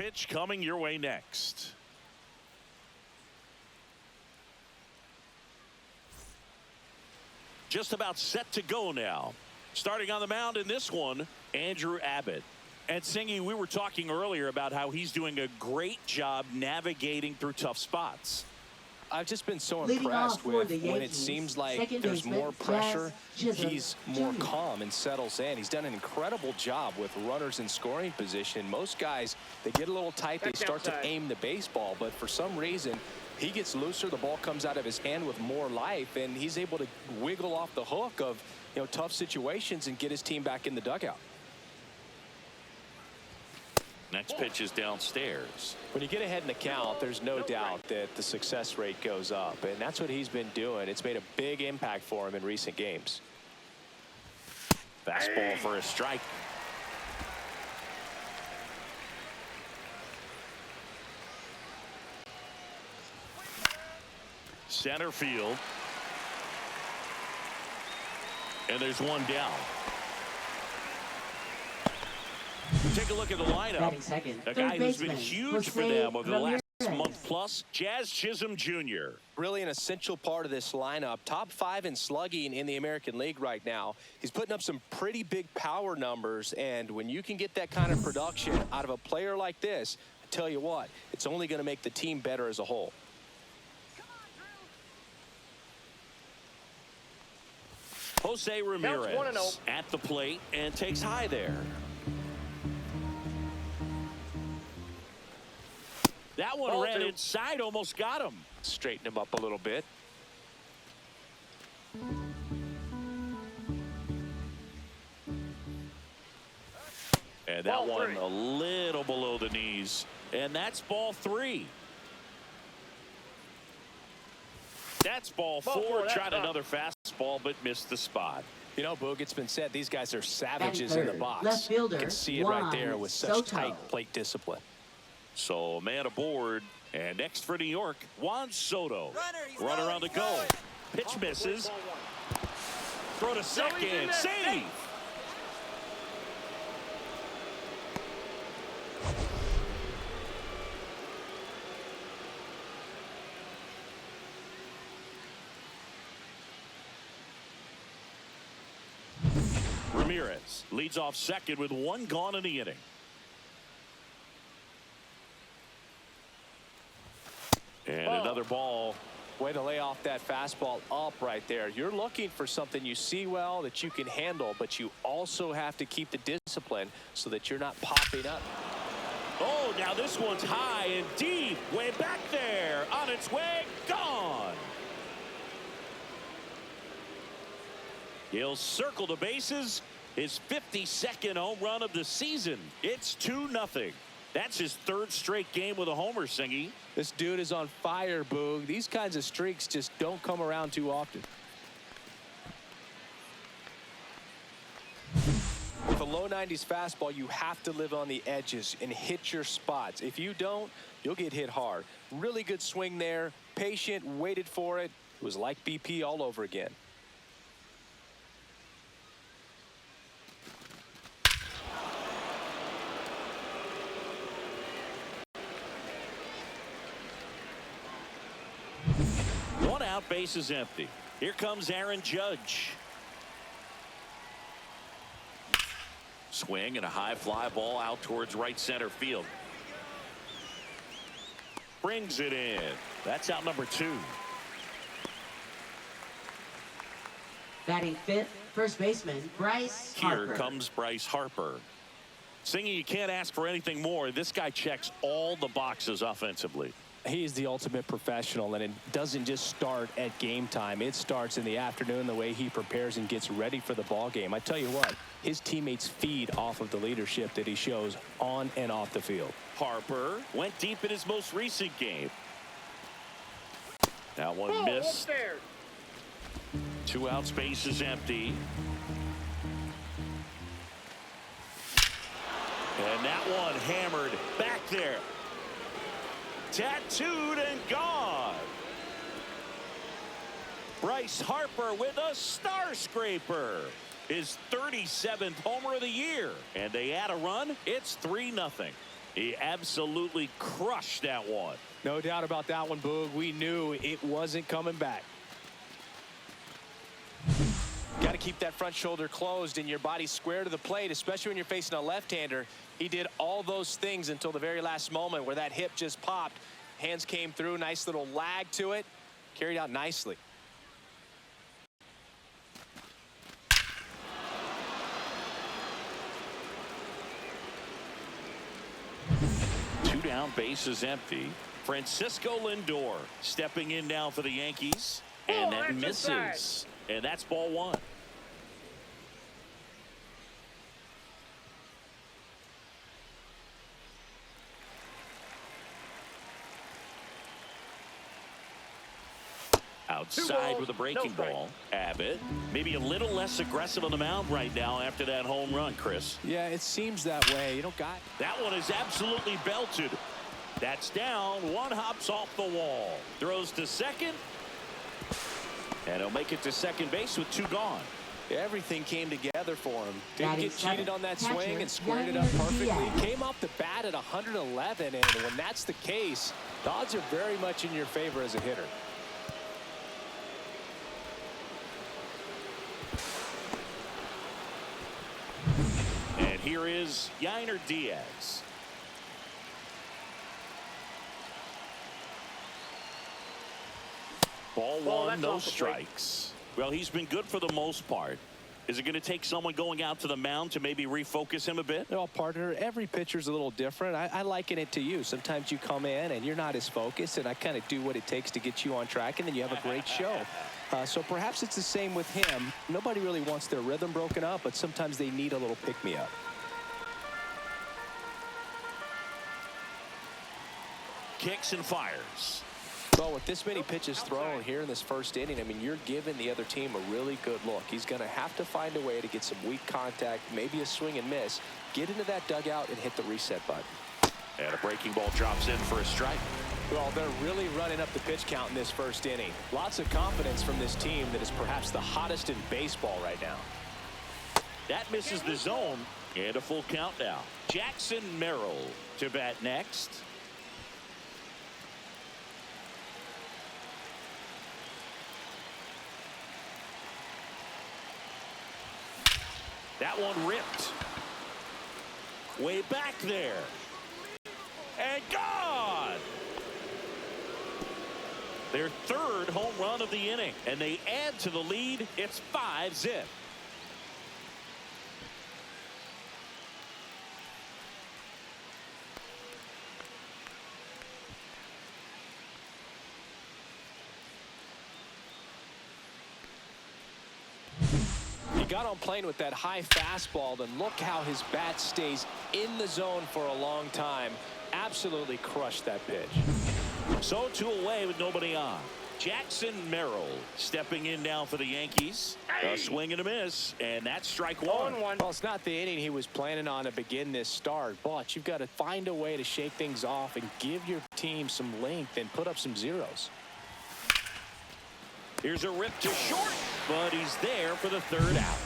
pitch coming your way next. Just about set to go now. Starting on the mound in this one, Andrew Abbott. And Singy, we were talking earlier about how he's doing a great job navigating through tough spots. I've just been so impressed with when it seems like there's more pressure, he's more calm and settles in. He's done an incredible job with runners in scoring position. Most guys, they get a little tight, they start to aim the baseball, but for some reason, he gets looser, the ball comes out of his hand with more life, and he's able to wiggle off the hook of, tough situations and get his team back in the dugout. Next pitch is downstairs. When you get ahead in the count, there's no doubt that the success rate goes up, and that's what he's been doing. It's made a big impact for him in recent games. Fastball for a strike. Center field. And there's one down. Take a look at the lineup. A guy who's been huge for them over the last month plus, Jazz Chisholm Jr. Really an essential part of this lineup. Top 5 in slugging in the American League right now. He's putting up some pretty big power numbers, and when you can get that kind of production out of a player like this, I tell you what, it's only going to make the team better as a whole. Jose Ramirez at the plate and takes high there. That one ran inside, almost got him. Straighten him up a little bit. And that one a little below the knees. And that's ball 3. That's ball 4. Tried another fastball, but missed the spot. Boog, it's been said these guys are savages in the box. You can see it right there with such tight plate discipline. So man aboard, and next for New York, Juan Soto. Runner on the go. Pitch misses. Throw to second. Save. Ramirez leads off second with 1 gone in the inning. And another ball. Way to lay off that fastball up right there. You're looking for something you see well that you can handle, but you also have to keep the discipline so that you're not popping up. Oh, now this one's high and deep. Way back there. On its way. Gone. He'll circle the bases. His 52nd home run of the season. It's 2-0. That's his 3rd straight game with a homer, Singy. This dude is on fire, Boog. These kinds of streaks just don't come around too often. With a low 90s fastball, you have to live on the edges and hit your spots. If you don't, you'll get hit hard. Really good swing there. Patient, waited for it. It was like BP all over again. Base is empty. Here comes Aaron Judge. Swing and a high fly ball out towards right center field. Brings it in. That's out number 2. Batting 5th, first baseman Bryce Harper. Here comes Bryce Harper. Singy, you can't ask for anything more. This guy checks all the boxes offensively. He's the ultimate professional, and it doesn't just start at game time. It starts in the afternoon, the way he prepares and gets ready for the ball game. I tell you what, his teammates feed off of the leadership that he shows on and off the field. Harper went deep in his most recent game. That one missed. 2 outs, base is empty. And that one hammered back there. Tattooed and gone. Bryce Harper with a star scraper. His 37th homer of the year. And they add a run. It's 3-0. He absolutely crushed that one. No doubt about that one, Boog. We knew it wasn't coming back. Got to keep that front shoulder closed and your body square to the plate, especially when you're facing a left-hander. He did all those things until the very last moment where that hip just popped. Hands came through, nice little lag to it. Carried out nicely. Two down, base is empty. Francisco Lindor stepping in now for the Yankees. And that misses. And that's ball one. Outside with a breaking ball. Abbott maybe a little less aggressive on the mound right now after that home run, Chris. Yeah, it seems that way. You don't got that one is absolutely belted. That's down. One hops off the wall. Throws to second. And he'll make it to second base with two gone. Everything came together for him. Didn't get cheated on that swing and squared it up perfectly. Came off the bat at 111, and when that's the case, the odds are very much in your favor as a hitter. And here is Yainer Diaz. Ball one, no strikes. Well, he's been good for the most part. Is it going to take someone going out to the mound to maybe refocus him a bit? Well, partner, every pitcher's a little different. I liken it to you. Sometimes you come in and you're not as focused, and I kind of do what it takes to get you on track, and then you have a great show. So perhaps it's the same with him. Nobody really wants their rhythm broken up, but sometimes they need a little pick-me-up. Kicks and fires. Well, with this many pitches thrown here in this first inning, I mean, you're giving the other team a really good look. He's going to have to find a way to get some weak contact, maybe a swing and miss, get into that dugout and hit the reset button. And a breaking ball drops in for a strike. Well, they're really running up the pitch count in this first inning. Lots of confidence from this team that is perhaps the hottest in baseball right now. That misses the zone, and a full count now. Jackson Merrill to bat next. That one ripped. Way back there. And gone! Their third home run of the inning. And they add to the lead. It's 5-0. Got on playing with that high fastball, and look how his bat stays in the zone for a long time. Absolutely crushed that pitch. So two away with nobody on. Jackson Merrill stepping in now for the Yankees. A swing and a miss, and that's strike one. Well, it's not the inning he was planning on to begin this start, but you've got to find a way to shake things off and give your team some length and put up some zeros. Here's a rip to short, but he's there for the third out.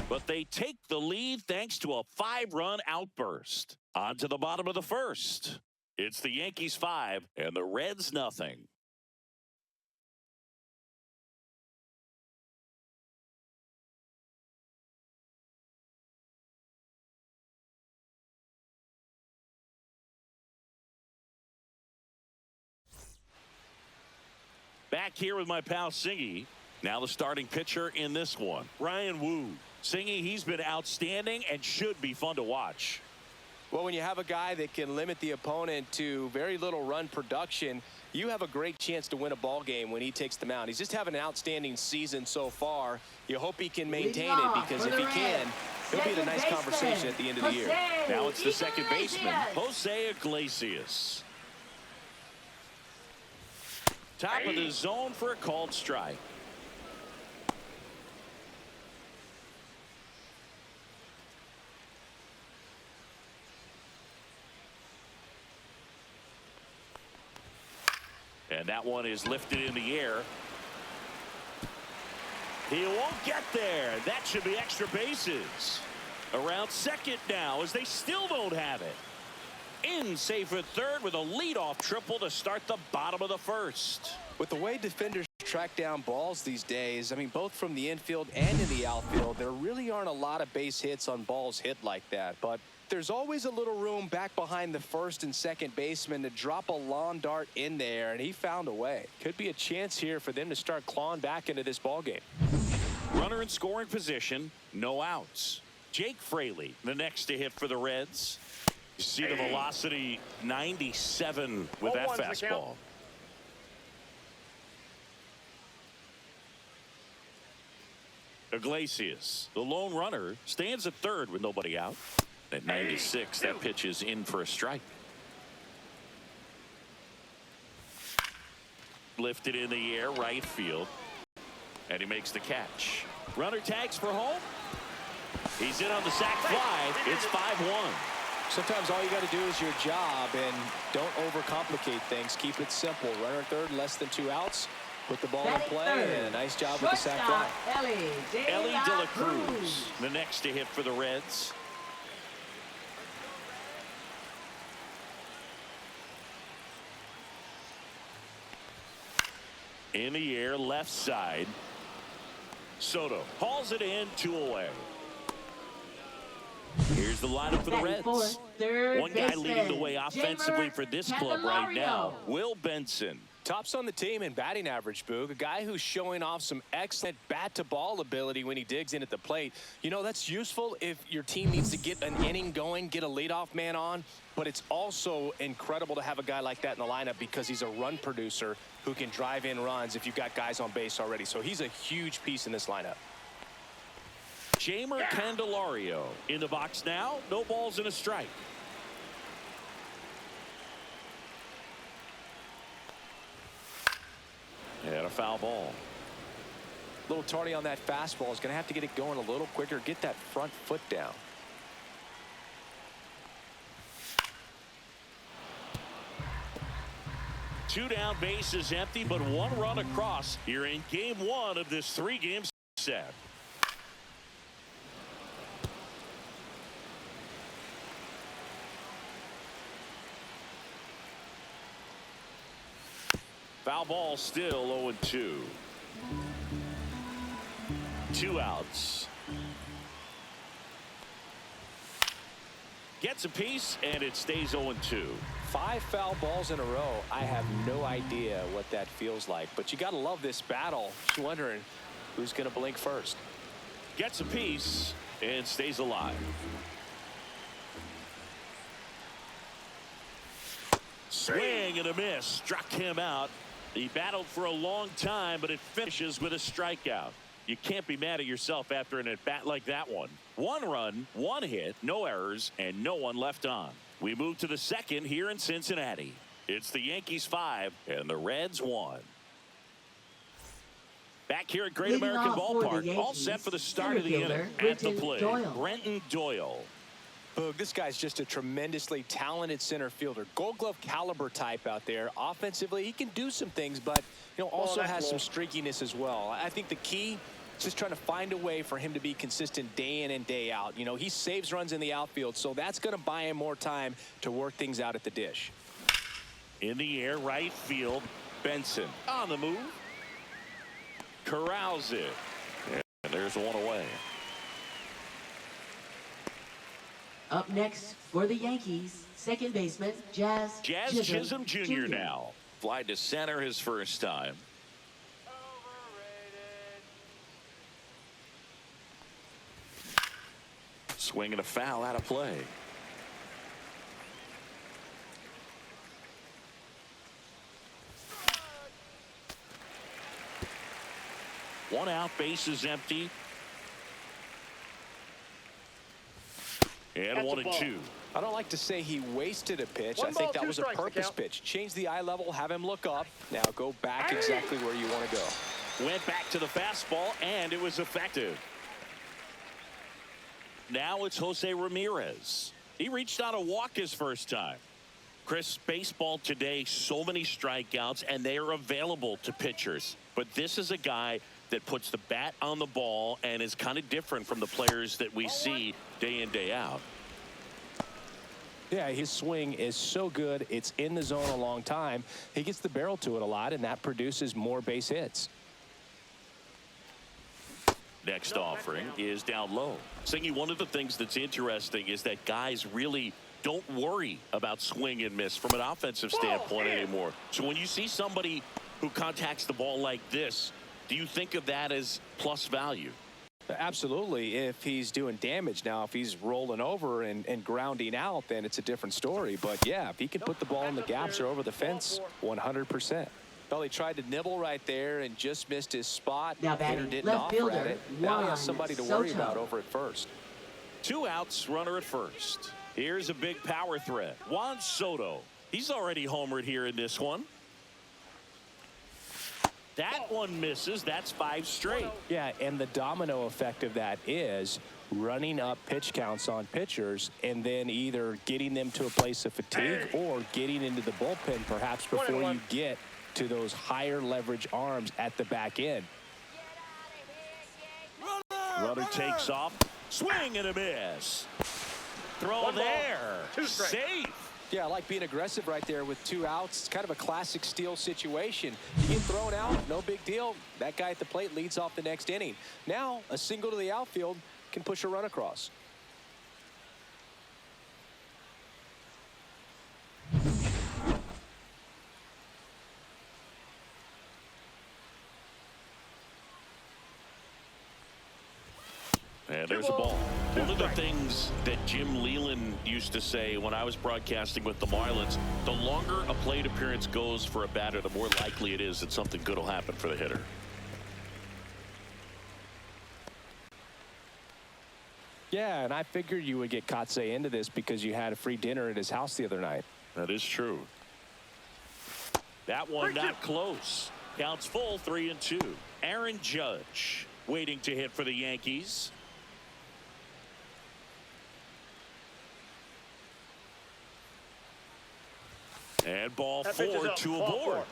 But they take the lead thanks to a 5-run outburst. On to the bottom of the first. It's the Yankees 5 and the Reds nothing. Back here with my pal Singy. Now the starting pitcher in this one, Ryan Wu. Singy, he's been outstanding and should be fun to watch. Well, when you have a guy that can limit the opponent to very little run production, you have a great chance to win a ball game when he takes the mound. He's just having an outstanding season so far. You hope he can maintain it, because if he can, he'll be in a nice conversation at the end of the year. Now it's the second baseman, Jose Iglesias. Top of the zone for a called strike. And that one is lifted in the air. He won't get there. That should be extra bases. Around second now, as they still don't have it. In safe at third with a leadoff triple to start the bottom of the first. With the way defenders track down balls these days, I mean, both from the infield and in the outfield, there really aren't a lot of base hits on balls hit like that. But there's always a little room back behind the first and second baseman to drop a lawn dart in there, and he found a way. Could be a chance here for them to start clawing back into this ball game. Runner in scoring position, no outs. Jake Fraley, the next to hit for the Reds. You see the velocity, 97 with that fastball. Iglesias, the lone runner, stands at third with nobody out. At 96, that pitch is in for a strike. Lifted in the air, right field. And he makes the catch. Runner tags for home. He's in on the sac fly. It's 5-1. Sometimes all you got to do is your job and don't overcomplicate things. Keep it simple. Runner third, less than 2 outs. Put the ball in play, and a nice job with the sac fly. Elly De La Cruz, the next to hit for the Reds. In the air, left side. Soto hauls it in, 2 away. Here's the lineup for the Reds. One guy leading the way offensively for this club right now, Will Benson. Tops on the team in batting average, Boog. A guy who's showing off some excellent bat-to-ball ability when he digs in at the plate. You know, that's useful if your team needs to get an inning going, get a leadoff man on. But it's also incredible to have a guy like that in the lineup because he's a run producer who can drive in runs if you've got guys on base already. So he's a huge piece in this lineup. Jamer Candelario in the box now. No balls and a strike. And a foul ball. A little tardy on that fastball. Is going to have to get it going a little quicker. Get that front foot down. Two down, bases empty, but 1 run across here in game 1 of this 3-game set. Foul ball, still 0-2. 2 outs. Gets a piece, and it stays 0-2. 5 foul balls in a row. I have no idea what that feels like, but you got to love this battle. Just wondering who's going to blink first. Gets a piece and stays alive. Swing and a miss. Struck him out. He battled for a long time, but it finishes with a strikeout. You can't be mad at yourself after an at-bat like that one. 1 run, 1 hit, no errors, and no one left on. We move to the second here in Cincinnati. It's the Yankees 5 and the Reds 1. Back here at Great American Ballpark, all set for the start of the inning. At the plate, Brenton Doyle. Boog, this guy's just a tremendously talented center fielder. Gold Glove caliber type out there. Offensively, he can do some things, but also has some streakiness as well. I think the key is just trying to find a way for him to be consistent day in and day out. He saves runs in the outfield, so that's going to buy him more time to work things out at the dish. In the air, right field, Benson on the move. Corrals it. And there's 1 away. Up next for the Yankees, second baseman, Jazz Chisholm Jr. now. Fly to center his first time. Swing and a foul out of play. One out, bases empty. And 1-2. I don't like to say he wasted a pitch. I think that was a purpose pitch. Change the eye level, have him look up. Now go back exactly where you want to go. Went back to the fastball, and it was effective. Now it's Jose Ramirez. He reached out a walk his first time. Chris, baseball today, so many strikeouts, and they are available to pitchers. But this is a guy that puts the bat on the ball and is kind of different from the players that we see day in, day out. Yeah, his swing is so good. It's in the zone a long time. He gets the barrel to it a lot, and that produces more base hits. Next offering is down low. Singy, one of the things that's interesting is that guys really don't worry about swing and miss from an offensive standpoint anymore. So when you see somebody who contacts the ball like this, do you think of that as plus value? Absolutely, if he's doing damage. Now, if he's rolling over and grounding out, then it's a different story. But, yeah, if he can put the ball in the gaps or over the fence, 100%. Well, he tried to nibble right there and just missed his spot. Now Hitter batting didn't left offer fielder, at it. Now he has somebody to worry Soto. about over at first. 2 outs, runner at first. Here's a big power threat. Juan Soto. He's already homered here in this one. That one misses. That's 5 straight. Yeah, and the domino effect of that is running up pitch counts on pitchers and then either getting them to a place of fatigue or getting into the bullpen perhaps before you get to those higher leverage arms at the back end. Runner takes off. Swing and a miss. Throw there. Safe. Yeah, I like being aggressive right there with 2 outs. It's kind of a classic steal situation. You get thrown out, no big deal. That guy at the plate leads off the next inning. Now, a single to the outfield can push a run across. And there's a ball. One of the things that Jim Leland used to say when I was broadcasting with the Marlins, the longer a plate appearance goes for a batter, the more likely it is that something good will happen for the hitter. Yeah, and I figured you would get Kotsay into this because you had a free dinner at his house the other night. That is true. That one not close. Counts full, 3-2. Aaron Judge waiting to hit for the Yankees. And ball 4, 2 aboard.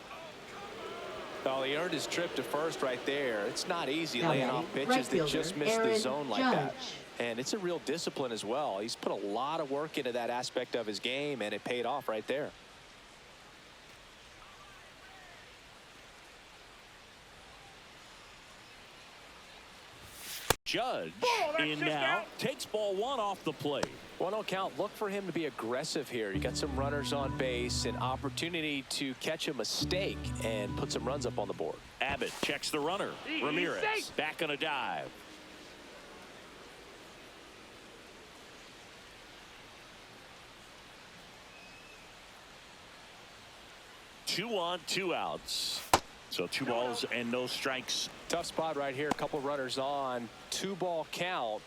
Oh, he earned his trip to first right there. It's not easy Now laying off pitches that just miss the zone like that. Judge. And it's a real discipline as well. He's put a lot of work into that aspect of his game, and it paid off right there. Judge in now, takes ball 1 off the plate. 1-0 count. Look for him to be aggressive here. You got some runners on base, an opportunity to catch a mistake and put some runs up on the board. Abbott checks the runner. Ramirez back on a dive. Two on, 2 outs. So 2 balls and no strikes. Tough spot right here. A couple runners on. 2-ball count.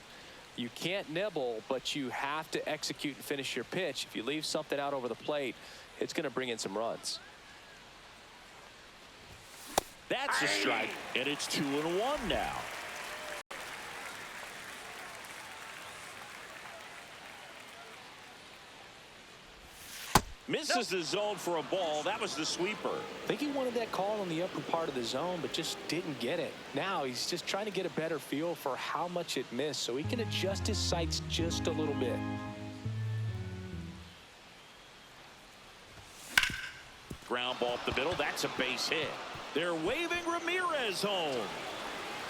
You can't nibble, but you have to execute and finish your pitch. If you leave something out over the plate, it's going to bring in some runs. That's a strike, and it's 2-1 now. Misses the zone for a ball. That was the sweeper. I think he wanted that call on the upper part of the zone, but just didn't get it. Now he's just trying to get a better feel for how much it missed so he can adjust his sights just a little bit. Ground ball up the middle. That's a base hit. They're waving Ramirez home.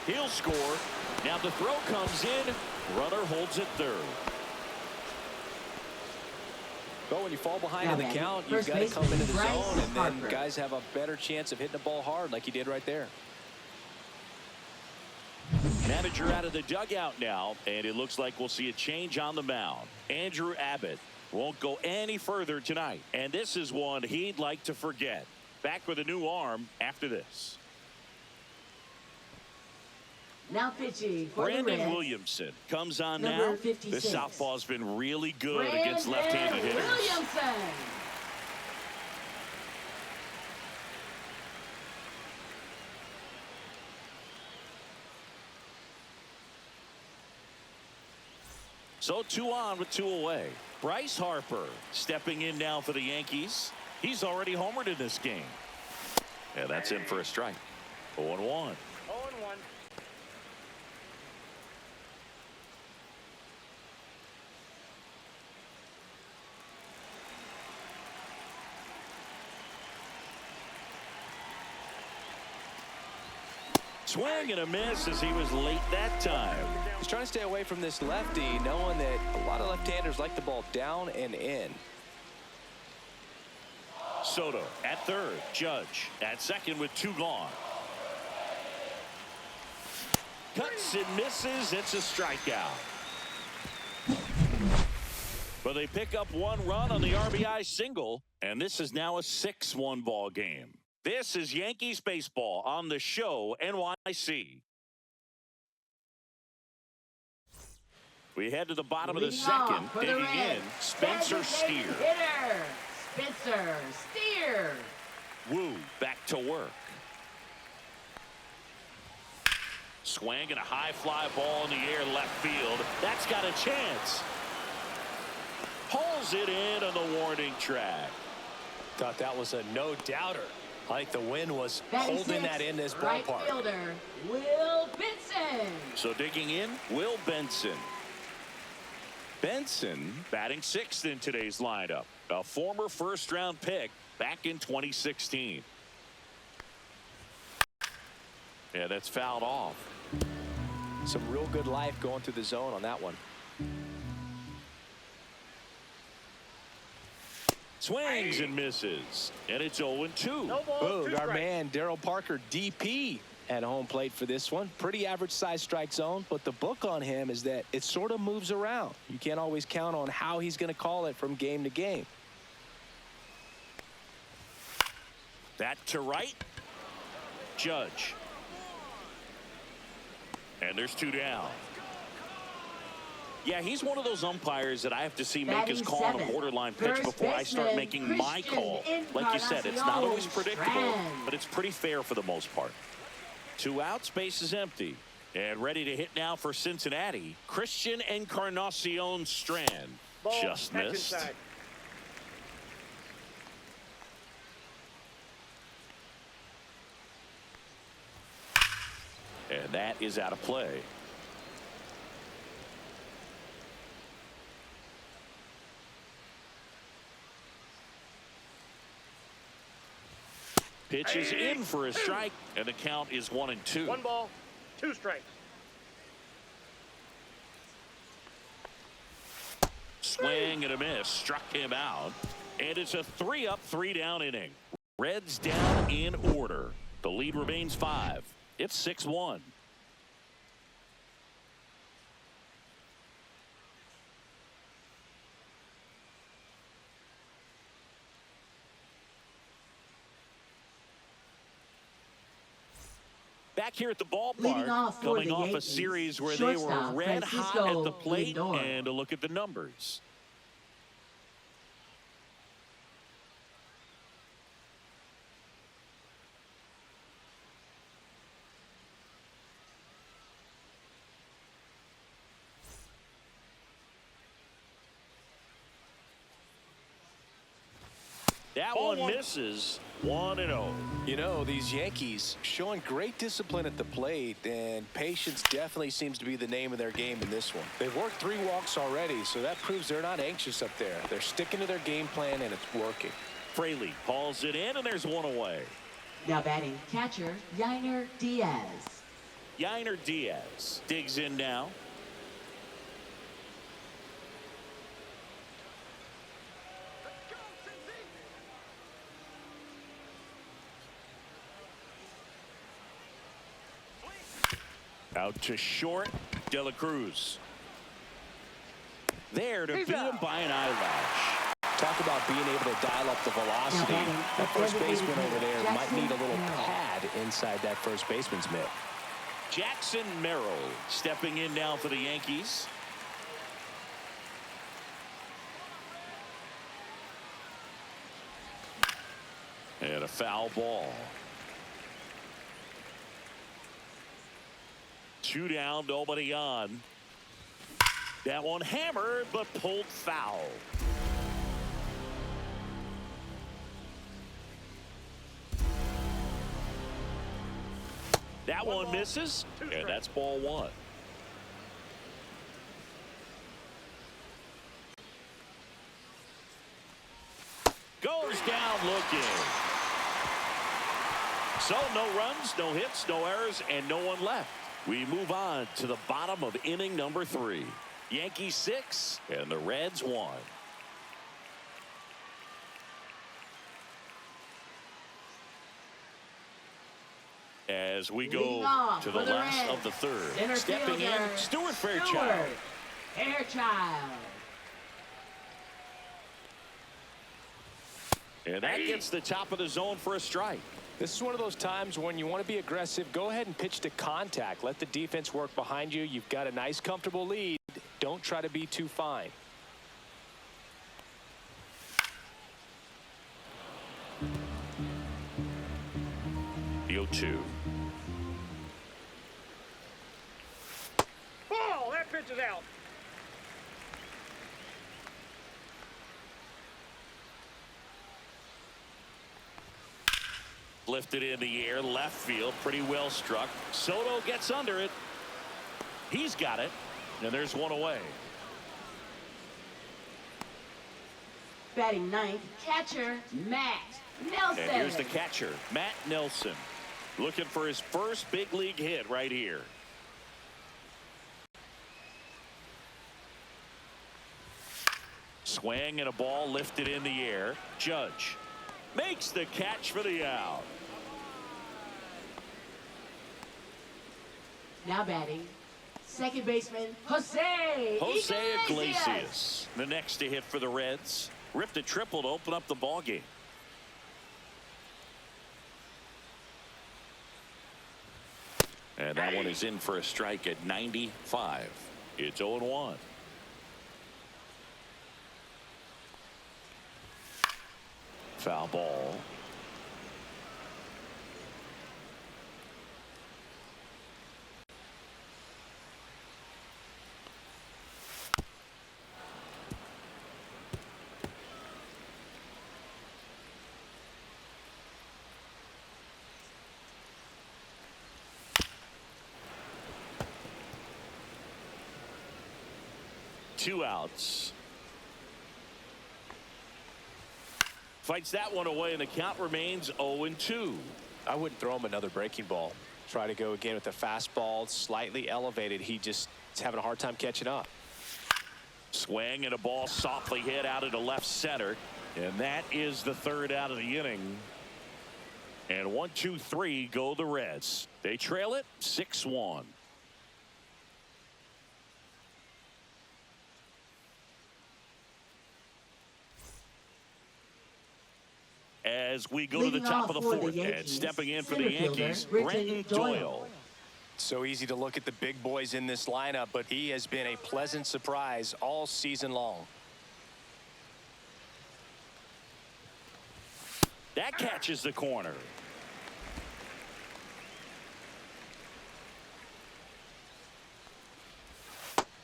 He'll score. Now the throw comes in. Runner holds it third. But when you fall behind in the count, you've got to come into the zone, and then guys have a better chance of hitting the ball hard like he did right there. Manager out of the dugout now, and it looks like we'll see a change on the mound. Andrew Abbott won't go any further tonight, and this is one he'd like to forget. Back with a new arm after this. Now pitching for Brandon the Reds. Williamson comes on Number now. 56. This southpaw's been really good Brandon against left-handed hitters. Williamson. So 2 on with 2 away. Bryce Harper stepping in now for the Yankees. He's already homered in this game. Yeah, that's in for a strike. 0-1. 0-1. Swing and a miss as he was late that time. He's trying to stay away from this lefty, knowing that a lot of left-handers like the ball down and in. Soto at third. Judge at second with 2 gone. Cuts and misses. It's a strikeout. But they pick up 1 run on the RBI single, and this is now a 6-1 ball game. This is Yankees baseball on the show NYC. We head to the bottom of the second. Digging in, Spencer Steer. Hitter, Spencer Steer. Wu back to work. Swing and a high fly ball in the air left field. That's got a chance. Pulls it in on the warning track. Thought that was a no-doubter. I think the wind was holding that in this right ballpark. Fielder, Will Benson. So digging in, Will Benson. Benson batting 6th in today's lineup. A former first-round pick back in 2016. Yeah, that's fouled off. Some real good life going through the zone on that one. Swings and misses. And it's 0-2. No ball, Boog, 2 our strikes. man Daryl Parker, DP, at home plate for this one. Pretty average size strike zone, but the book on him is that it sort of moves around. You can't always count on how he's going to call it from game to game. That to right. Judge. And there's 2 down. Yeah, he's one of those umpires that I have to see make his call on a borderline pitch before I start making my call. Like you said, it's not always predictable, but it's pretty fair for the most part. 2 outs, base is empty. And ready to hit now for Cincinnati, Christian Encarnacion Strand. Ball, Just catch missed. inside. And that is out of play. Pitch is in for a strike, and the count is 1-2. 1 ball, 2 strikes. Swing and a miss, struck him out, and it's a 3-up, 3-down inning. Reds down in order. The lead remains 5. It's 6-1. Back here at the ballpark, coming off a series where they were red hot at the plate, and a look at the numbers. That one misses. 1-0. You know, these Yankees showing great discipline at the plate, and patience definitely seems to be the name of their game in this one. They've worked 3 walks already, so that proves they're not anxious up there. They're sticking to their game plan, and it's working. Fraley hauls it in, and there's 1 away. Now batting catcher, Yainer Diaz. Yainer Diaz digs in now. Out to short, De La Cruz. There to beat him by an eyelash. Talk about being able to dial up the velocity. That first baseman over there might need a little pad inside that first baseman's mitt. Jackson Merrill stepping in now for the Yankees. And a foul ball. 2 down, nobody on. That one hammered, but pulled foul. That one misses, and that's ball 1. Goes down looking. So no runs, no hits, no errors, and no one left. We move on to the bottom of inning number 3. Yankees 6 and the Reds 1. As we go to the last of the third. Stepping in, Stuart Fairchild. And that gets the top of the zone for a strike. This is one of those times when you want to be aggressive. Go ahead and pitch to contact. Let the defense work behind you. You've got a nice, comfortable lead. Don't try to be too fine. The 0-2. Ball! That pitch is out. Lifted in the air, left field, pretty well struck. Soto gets under it. He's got it, and there's one away. Batting ninth, catcher, Matt Nelson. And here's the catcher, Matt Nelson, looking for his first big league hit right here. Swing and a ball lifted in the air. Judge makes the catch for the out. Now batting, second baseman, Jose Iglesias. The next to hit for the Reds. Ripped a triple to open up the ball game. And that one is in for a strike at 95. It's 0-1. Foul ball. Two outs. Fights that one away, and the count remains 0-2. I wouldn't throw him another breaking ball. Try to go again with the fastball, slightly elevated. He just is having a hard time catching up. Swing and a ball softly hit out into left center. And that is the third out of the inning. And 1-2-3 go the Reds. They trail it 6-1. As we go to the top of the fourth, and stepping in for the Yankees, Brenton Doyle. So easy to look at the big boys in this lineup, but he has been a pleasant surprise all season long. That catches the corner.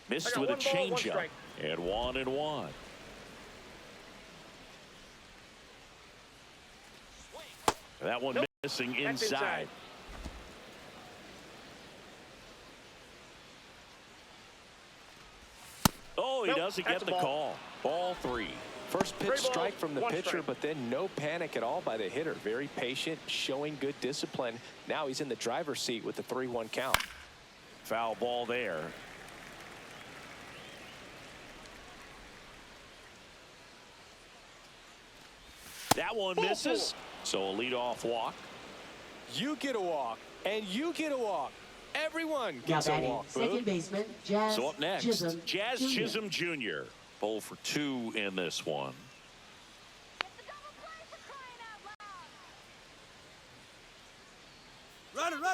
Missed with a changeup. And 1-1. That one missing inside. Oh, he doesn't get the call. Ball 3. First pitch strike from the pitcher, but then no panic at all by the hitter. Very patient, showing good discipline. Now he's in the driver's seat with the 3-1 count. Foul ball there. That one misses. So a leadoff walk. You get a walk, and you get a walk. Everyone gets a walk. Second baseman, Jazz. So up next, Chisholm Jazz Jr. Chisholm Jr. 0 for 2 in this one.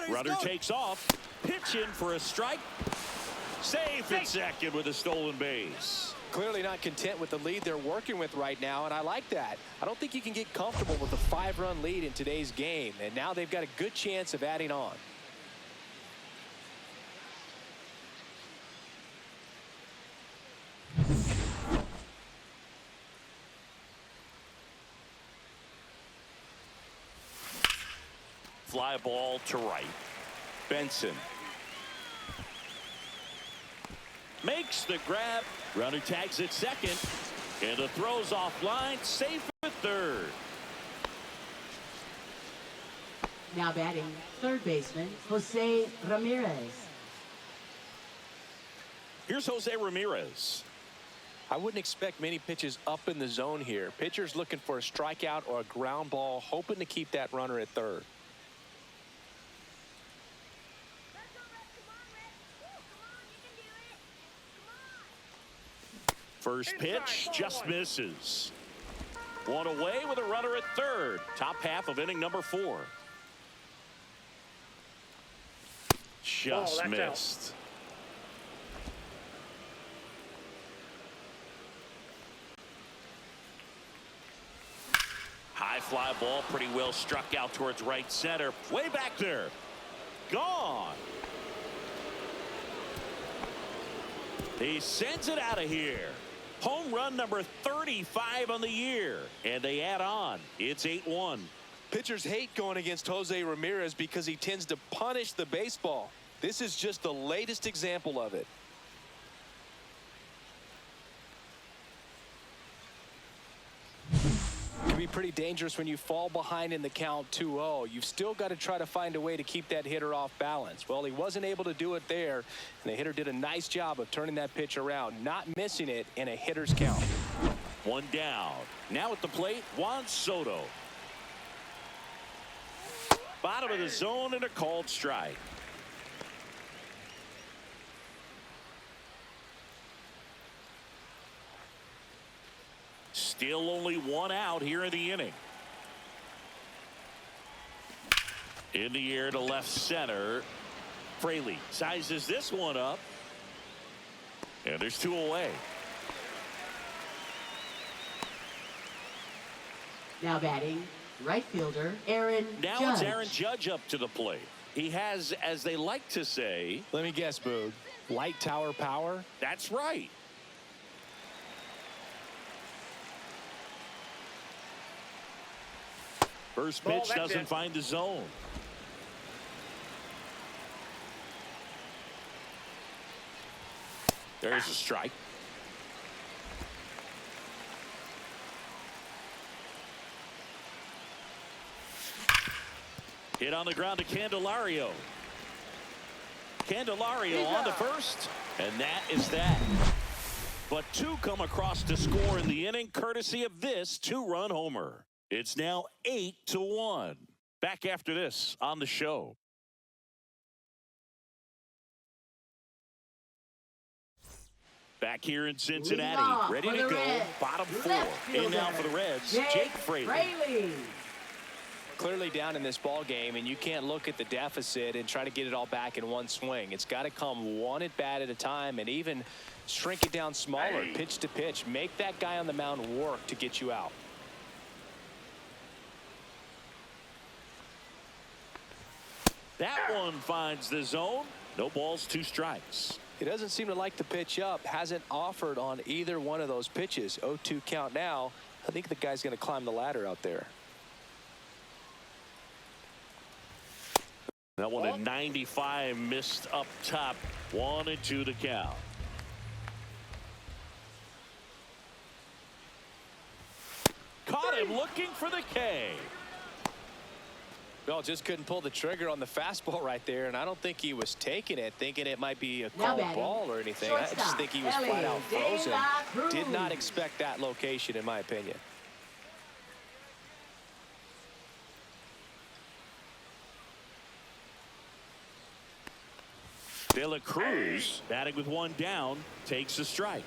Runner takes off. Pitch in for a strike. Safe at second with a stolen base. Clearly not content with the lead they're working with right now, and I like that. I don't think you can get comfortable with a 5-run lead in today's game, and now they've got a good chance of adding on. Fly ball to right. Benson makes the grab. Runner tags at second. And the throw's offline. Safe at third. Now batting, third baseman, Jose Ramirez. Here's Jose Ramirez. I wouldn't expect many pitches up in the zone here. Pitcher's looking for a strikeout or a ground ball, hoping to keep that runner at third. First pitch just misses. One away with a runner at third. Top half of inning number 4. Just missed. High fly ball, pretty well struck out towards right center. Way back there. Gone. He sends it out of here. Home run number 35 on the year. And they add on. It's 8-1. Pitchers hate going against Jose Ramirez because he tends to punish the baseball. This is just the latest example of it. It can be pretty dangerous when you fall behind in the count 2-0. You've still got to try to find a way to keep that hitter off balance. Well, he wasn't able to do it there, and the hitter did a nice job of turning that pitch around, not missing it in a hitter's count. One down. Now at the plate, Juan Soto. Bottom of the zone and a called strike. Still only one out here in the inning. In the air to left center. Fraley sizes this one up. And there's 2 away. Now batting, right fielder, Aaron Now Judge. it's Aaron Judge up to the plate. He has, as they like to say. Let me guess, Boog. Light tower power? That's right. First pitch doesn't find the zone. There's a strike. Hit on the ground to Candelario. Candelario on to first, and that is that. But 2 come across to score in the inning, courtesy of this 2-run homer. It's now 8-1. Back after this on the show. Back here in Cincinnati, ready to go. Reds. Bottom 4. In now for the Reds, Jake Fraley. Clearly down in this ball game, and you can't look at the deficit and try to get it all back in one swing. It's got to come one at bat at a time, and even shrink it down smaller, pitch to pitch. Make that guy on the mound work to get you out. That one finds the zone. No balls, 2 strikes. He doesn't seem to like the pitch up. Hasn't offered on either one of those pitches. 0-2 count now. I think the guy's going to climb the ladder out there. That one at 95 missed up top. 1-2 to count. Caught him looking for the K. Well, just couldn't pull the trigger on the fastball right there, and I don't think he was taking it thinking it might be a called ball or anything. I just think he was flat out frozen. Did not expect that location, in my opinion. De La Cruz, batting with 1 down, takes a strike.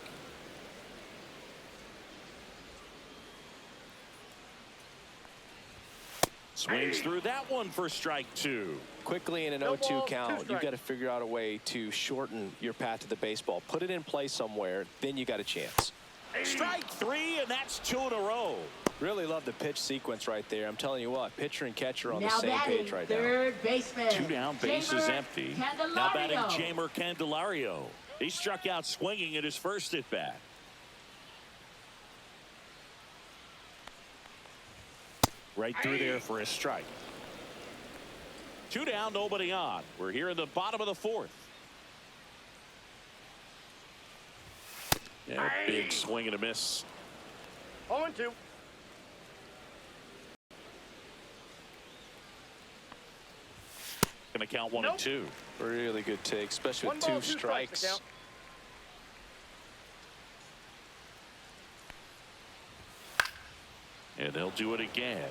Swings through that one for strike 2. Quickly in an 0-2 count, you've got to figure out a way to shorten your path to the baseball. Put it in play somewhere, then you got a chance. Strike 3, and that's 2 in a row. Really love the pitch sequence right there. I'm telling you what, pitcher and catcher on now the same page right now. Third baseman. 2 down, base is empty. Candelario. Now batting Jamer Candelario. He struck out swinging at his first at bat. Right through there for a strike. 2 down, nobody on. We're here in the bottom of the 4th. Yeah, big swing and a miss. 0-2. Going to count 1-2. Really good take, especially with 2 strikes. And they'll do it again.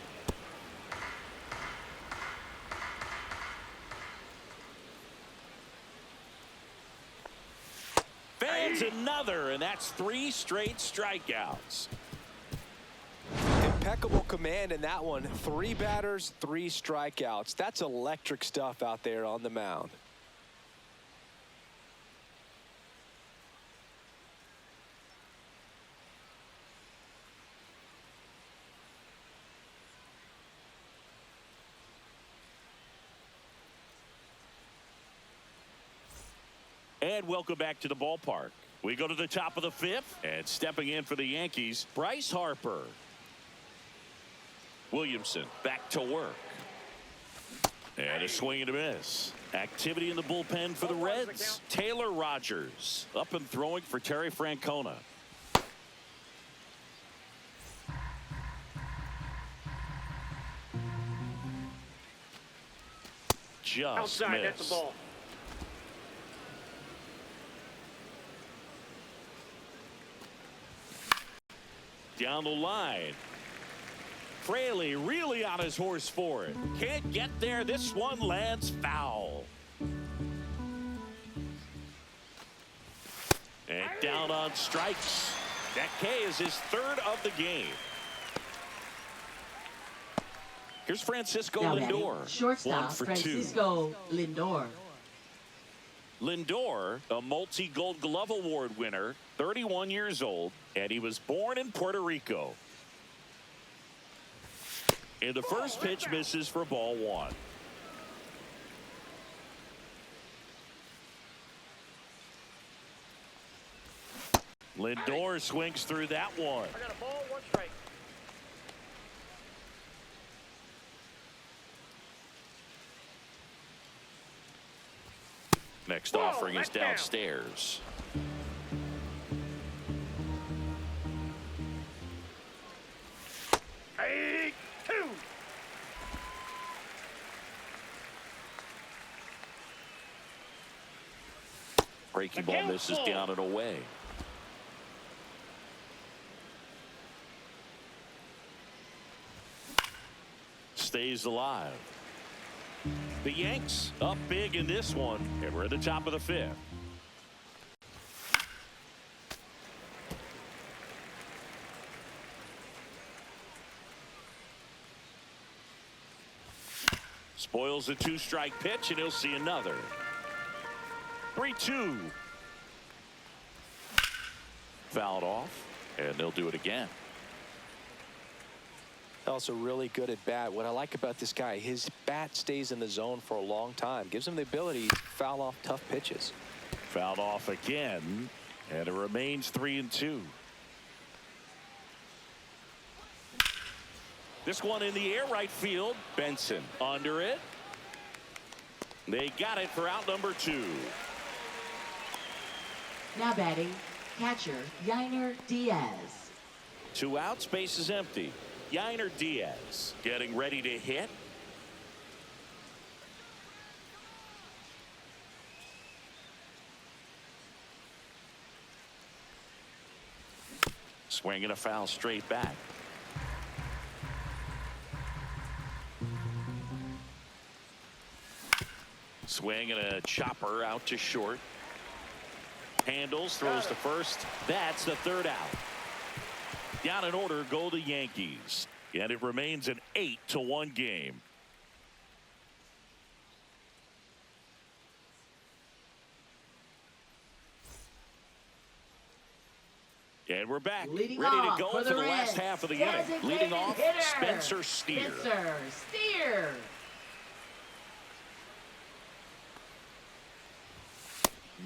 Fans another, and that's 3 straight strikeouts. Impeccable command in that one. 3 batters, 3 strikeouts. That's electric stuff out there on the mound. And welcome back to the ballpark. We go to the top of the 5th, and stepping in for the Yankees, Bryce Harper. Williamson back to work. And a swing and a miss. Activity in the bullpen for the Reds. Taylor Rogers up and throwing for Terry Francona. Just outside, missed. that's the ball. Down the line. Fraley really on his horse for it. Can't get there. This one lands foul. And down on strikes. That K is his 3rd of the game. Here's Francisco Now Lindor. batting, shortstop 1 for 2. Francisco Lindor. Lindor, a multi-Gold Glove Award winner, 31 years old, and he was born in Puerto Rico. And the first pitch misses for ball 1. Lindor swings through that one. I got a ball, 1 strike. Next offering is downstairs. Hey, 2. Breaking ball misses down and away. Stays alive. The Yanks up big in this one, and we're at the top of the 5th. Spoils a 2-strike pitch, and he'll see another. 3-2. Fouled off, and they'll do it again. Also really good at bat. What I like about this guy, his bat stays in the zone for a long time. Gives him the ability to foul off tough pitches. Fouled off again, and it remains 3-2. This one in the air, right field. Benson under it. They got it for out number 2. Now batting, catcher Yainer Diaz. 2 outs, base is empty. Yainer Diaz getting ready to hit. Swinging a foul straight back. Swing and a chopper out to short. Handles, throws to first. That's the 3rd out. Down in order go the Yankees, and it remains an 8-1 game. And we're back, Leading ready to off go for for the last half of the inning. Leading off, hitter, Spencer Steer. Spencer Steer.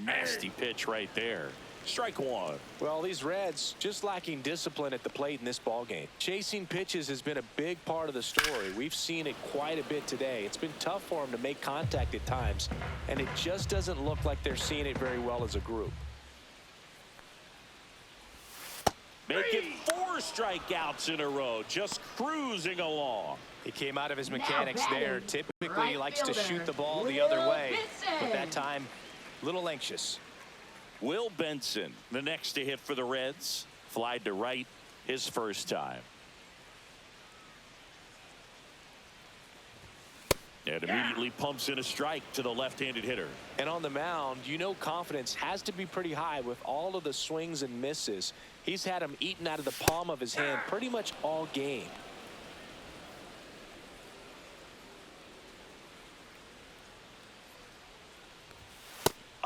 Nasty pitch right there. Strike 1. Well, these Reds just lacking discipline at the plate in this ballgame. Chasing pitches has been a big part of the story. We've seen it quite a bit today. It's been tough for them to make contact at times, and it just doesn't look like they're seeing it very well as a group. Make it 4 strikeouts in a row, just cruising along. He came out of his mechanics there. Typically, right he likes to fielder, shoot the ball the Will other way, but Benson. that time, a little anxious. Will Benson, the next to hit for the Reds, flied to right his first time. And immediately pumps in a strike to the left-handed hitter. And on the mound, you know confidence has to be pretty high with all of the swings and misses. He's had them eaten out of the palm of his hand pretty much all game.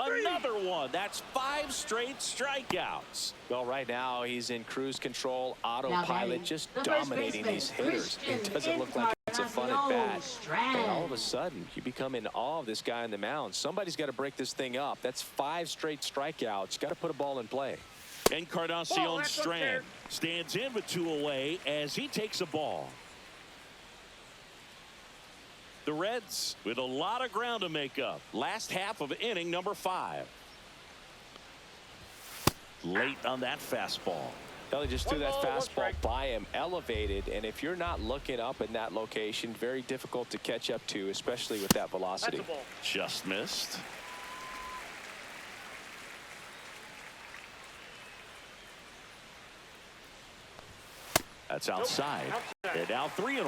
Another one. That's 5 straight strikeouts. Well, right now he's in cruise control, autopilot, just the first dominating baseman, these hitters. It Christian doesn't look like it's a fun at bat. Strand. And all of a sudden, you become in awe of this guy on the mound. Somebody's got to break this thing up. That's 5 straight strikeouts. Got to put a ball in play. Encarnacion Strand stands in with 2 away as he takes a ball. The Reds with a lot of ground to make up. Last half of inning number 5. Late on that fastball. Elly just threw that One fastball strike. by him, elevated, and if you're not looking up in that location, very difficult to catch up to, especially with that velocity. That's a ball. Just missed. That's outside. And now 3-1.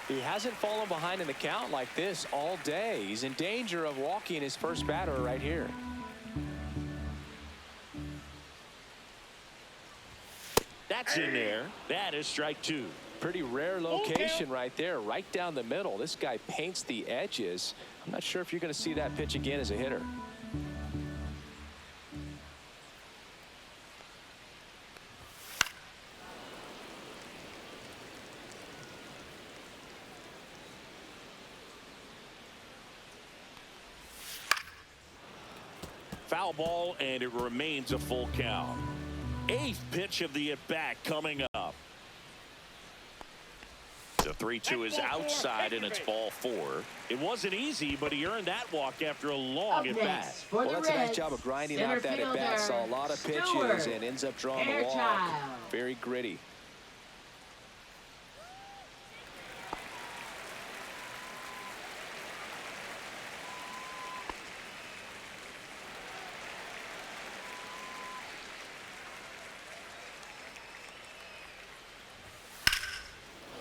He hasn't fallen behind in the count like this all day. He's in danger of walking his first batter right here. That's in there. That is strike 2. Pretty rare location right there, right down the middle. This guy paints the edges. I'm not sure if you're going to see that pitch again as a hitter. Foul ball, and it remains a full count. 8th pitch of the at-bat coming up. The 3-2 is outside, and it's ball 4. It wasn't easy, but he earned that walk after a long at-bat. Well, that's a nice job of grinding out that at-bat. Saw a lot of pitches and ends up drawing a walk. Very gritty.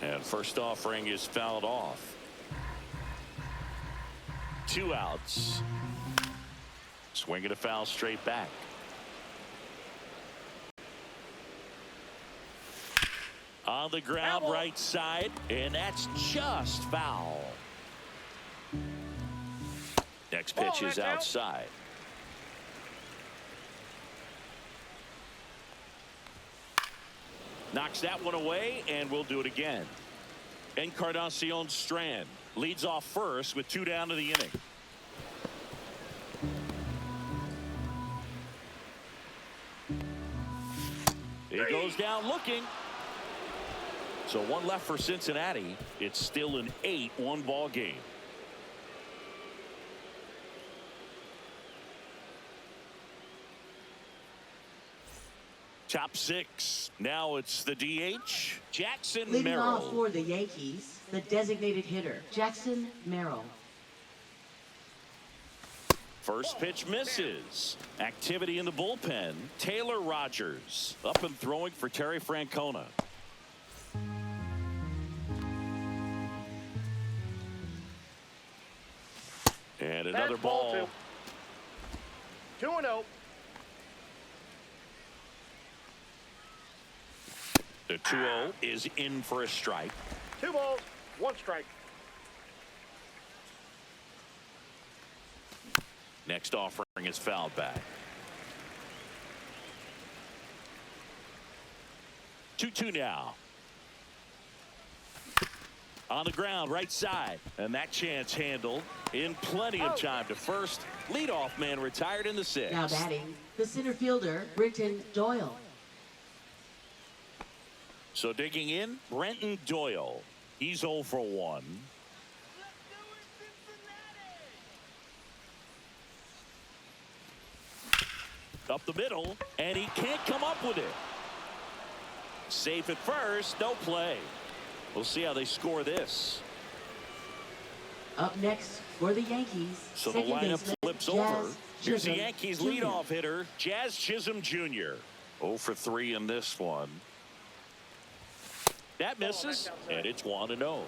And first offering is fouled off. 2 outs. Swinging a foul straight back. On the ground, right side, and that's just foul. Next pitch is outside. Knocks that one away, and we'll do it again. Encarnacion Strand leads off first with 2 down to the inning. He goes down looking. So 1 left for Cincinnati. It's still an 8-1 ball game. Top 6. Now it's the DH, Jackson Leading Merrill. off for the Yankees, the designated hitter, Jackson Merrill. First pitch misses. Activity in the bullpen. Taylor Rogers up and throwing for Terry Francona. And another That's ball ball. 2. 2-0. The 2-0 is in for a strike. 2 balls, 1 strike. Next offering is fouled back. 2-2 now. On the ground, right side. And that chance handled in plenty of time to first. Leadoff man retired in the 6th. Now batting, the center fielder, Brenton Doyle. So digging in, Brenton Doyle. He's 0 for 1. Up the middle, and he can't come up with it. Safe at first, no play. We'll see how they score this. Up next for the Yankees. So the lineup flips over. Here's the Yankees leadoff hitter, Jazz Chisholm Jr. 0 for 3 in this one. That misses, and it's 1-0.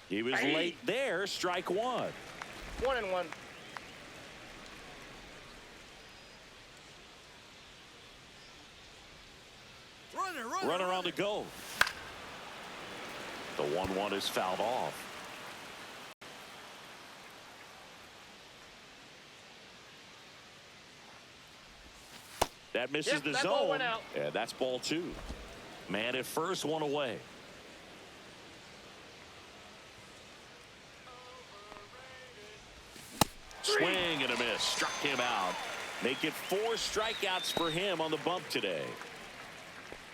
He was late there, strike one. 1-1. Runner on the go. The 1-1 is fouled off. That misses the zone, and that's ball 2. Man at first, one away. Swing and a miss. Struck him out. Make it 4 strikeouts for him on the bump today.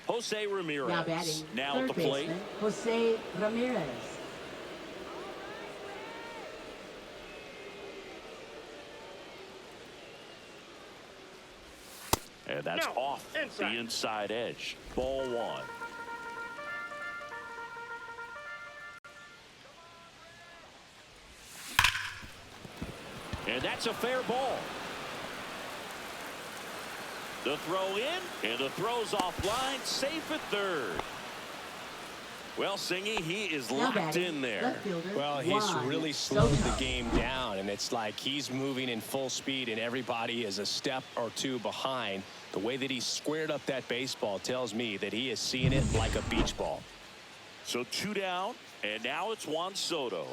Jose Ramirez now at the plate. Jose Ramirez. And that's off the inside edge. Ball 1. And that's a fair ball. The throw in, and the throw's offline, safe at third. Well, Singy, he is locked in there. Well, he's really slowed the game down, and it's like he's moving in full speed, and everybody is a step or two behind. The way that he squared up that baseball tells me that he is seeing it like a beach ball. So 2 down, and now it's Juan Soto.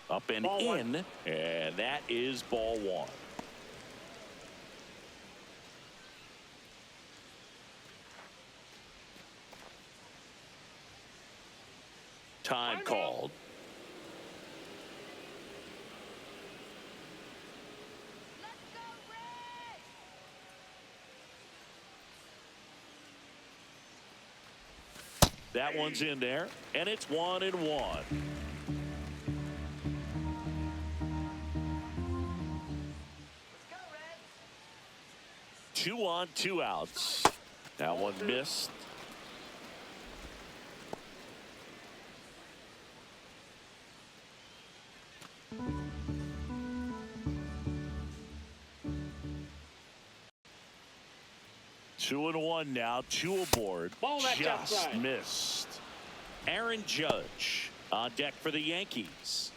Up and Ball in, 1. and that is ball 1. Time called. That one's in there, and it's 1-1. 2 on, 2 outs. That one missed. Two and 1 now, 2 aboard. Just missed. Aaron Judge on deck for the Yankees.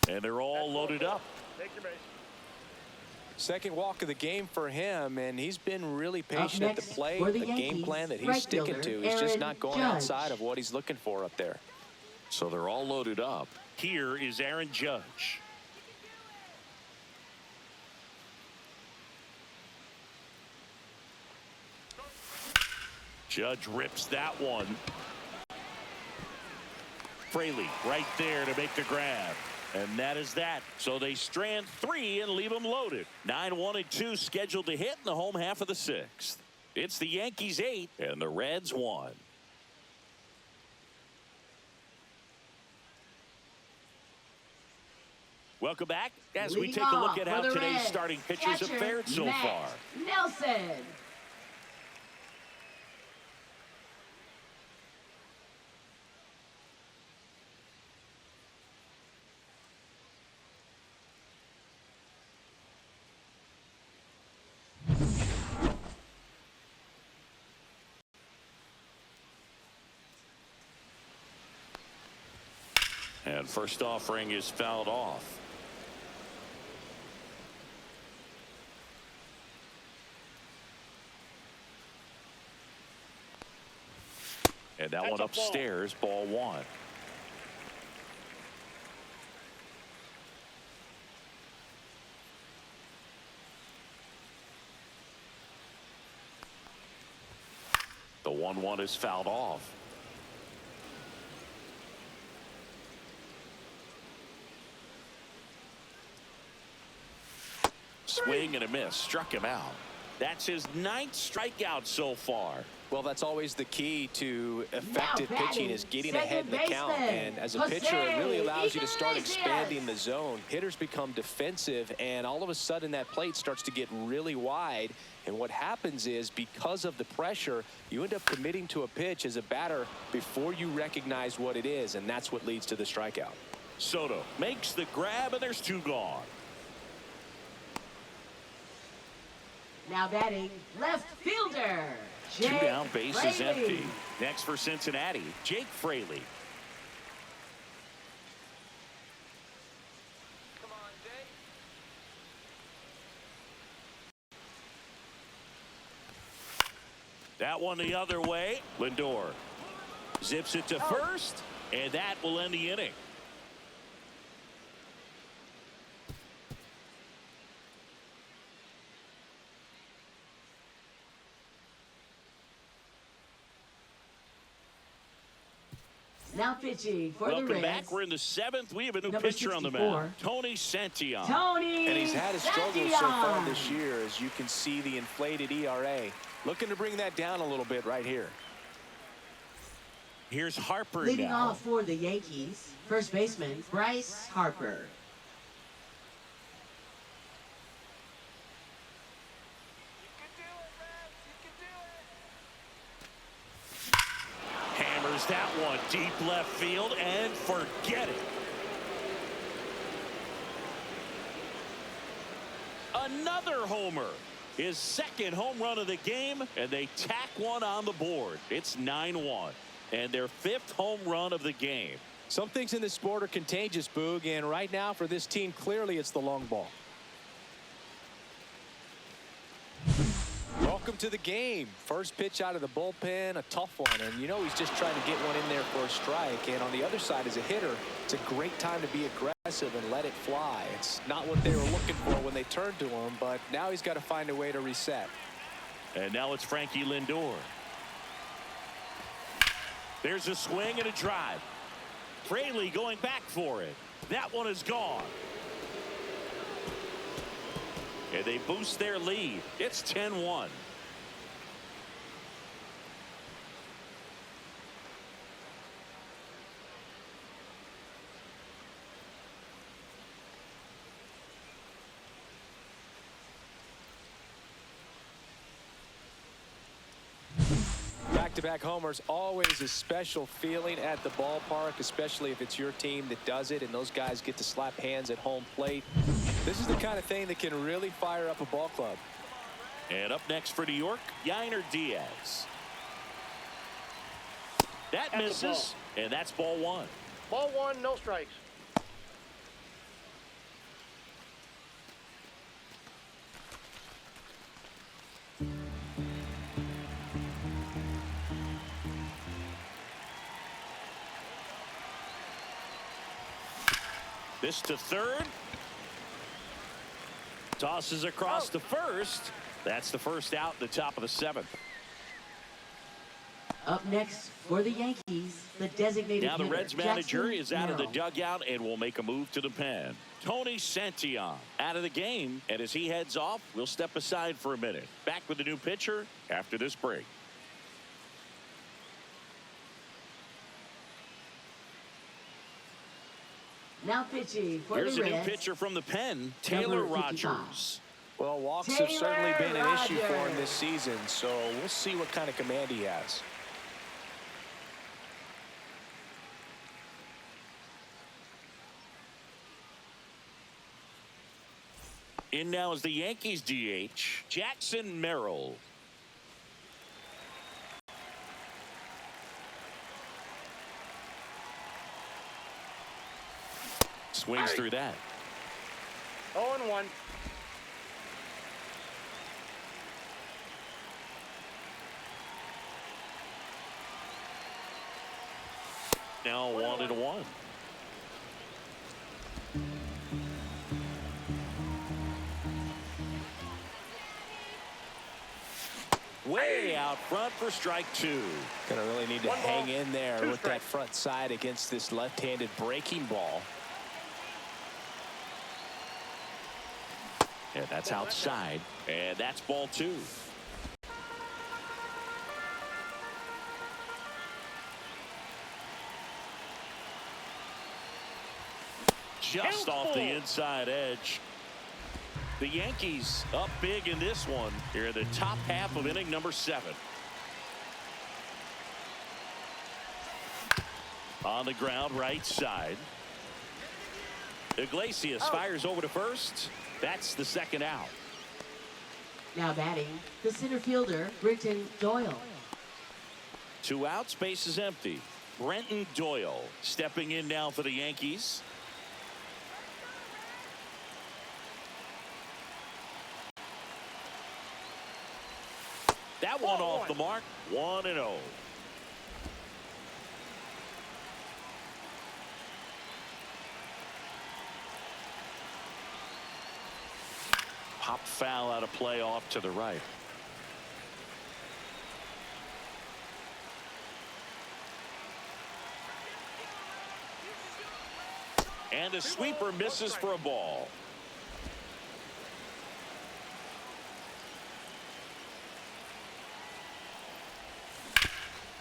And they're all loaded up. Take your base. Second walk of the game for him, and he's been really patient at the plate. The game plan that he's sticking to is just not going outside of what he's looking for up there. So they're all loaded up. Here is Aaron Judge. Judge rips that one. Fraley right there to make the grab. And that is that. So they strand 3 and leave them loaded. 9-1 and 2 scheduled to hit in the home half of the 6th. It's the Yankees 8 and the Reds 1. Welcome back as we take a look at how today's starting pitchers have fared so far. Nelson. And first offering is fouled off. And that one upstairs, ball 1. The 1-1 is fouled off. swing and a miss. Struck him out. That's his 9th strikeout so far. Well, that's always the key to effective pitching is getting ahead in the count. And as a pitcher, it really allows you to start expanding the zone. Hitters become defensive, and all of a sudden that plate starts to get really wide. And what happens is, because of the pressure, you end up committing to a pitch as a batter before you recognize what it is, and that's what leads to the strikeout. Soto makes the grab, and there's 2 gone. Now batting, left fielder. 2 down, base is empty. Next for Cincinnati, Jake Fraley. Come on, Jake. That one the other way. Lindor zips it to first, and that will end the inning. Now pitching for the Reds. Welcome back. We're in the 7th. We have a new pitcher on the mound. Tony Santillan. And he's had a struggle so far this year, as you can see the inflated ERA. Looking to bring that down a little bit right here. Here's Harper Leading now. off for the Yankees, first baseman Bryce Harper. Hammers that one deep left field and forget it. Another homer. His 2nd home run of the game, and they tack one on the board. It's 9-1, and their 5th home run of the game. Some things in this sport are contagious, Boog, and right now for this team, clearly it's the long ball. Welcome to the game. First pitch out of the bullpen, a tough one, and you know he's just trying to get one in there for a strike. And on the other side, as a hitter, it's a great time to be aggressive and let it fly. It's not what they were looking for when they turned to him, but now he's got to find a way to reset. And now it's Frankie Lindor. There's a swing and a drive. Fraley going back for it. That one is gone. And they boost their lead. It's 10-1. Back-to-back homers, always a special feeling at the ballpark, especially if it's your team that does it and those guys get to slap hands at home plate. This is the kind of thing that can really fire up a ball club. And up next for New York, Yainer Diaz. That misses, and that's ball 1. Ball 1, no strikes. This to third. Tosses across to first. That's the first out, the top of the 7th. Up next for the Yankees, the designated Now the hitter, Reds manager Jackson is out of the Merrill. dugout and will make a move to the pen. Tony Santillan out of the game, and as he heads off, we'll step aside for a minute. Back with the new pitcher after this break. Now pitching for Here's the a new Reds. pitcher from the pen, Taylor Number 55. Rogers. Well, walks have certainly been an issue for him this season, so we'll see what kind of command he has. In now is the Yankees DH, Jackson Merrill. Swings through that. 0-1. Now 1-1. Way out front for strike 2. Gonna really need to One hang ball, in there two with that strikes. front side against this left-handed breaking ball. And that's outside. And that's ball 2. Just off the inside edge. The Yankees up big in this one here in the top half of inning number 7. On the ground, right side. Iglesias fires over to first. That's the second out. Now batting, the center fielder, Brenton Doyle. 2 outs, base is empty. Brenton Doyle stepping in now for the Yankees. That one off the mark. 1-0. Pop foul out of play off to the right. And the sweeper misses for a ball.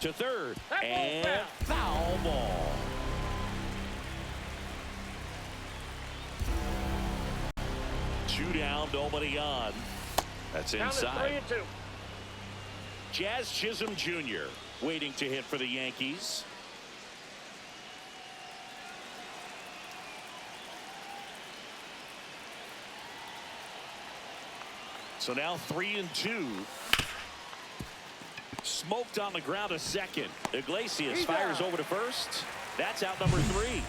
To third, and foul ball. Two down, nobody on. That's inside. 3-2. Jazz Chisholm Jr. waiting to hit for the Yankees. So now 3-2. Smoked on the ground to second. Iglesias fires over to first. That's out number 3.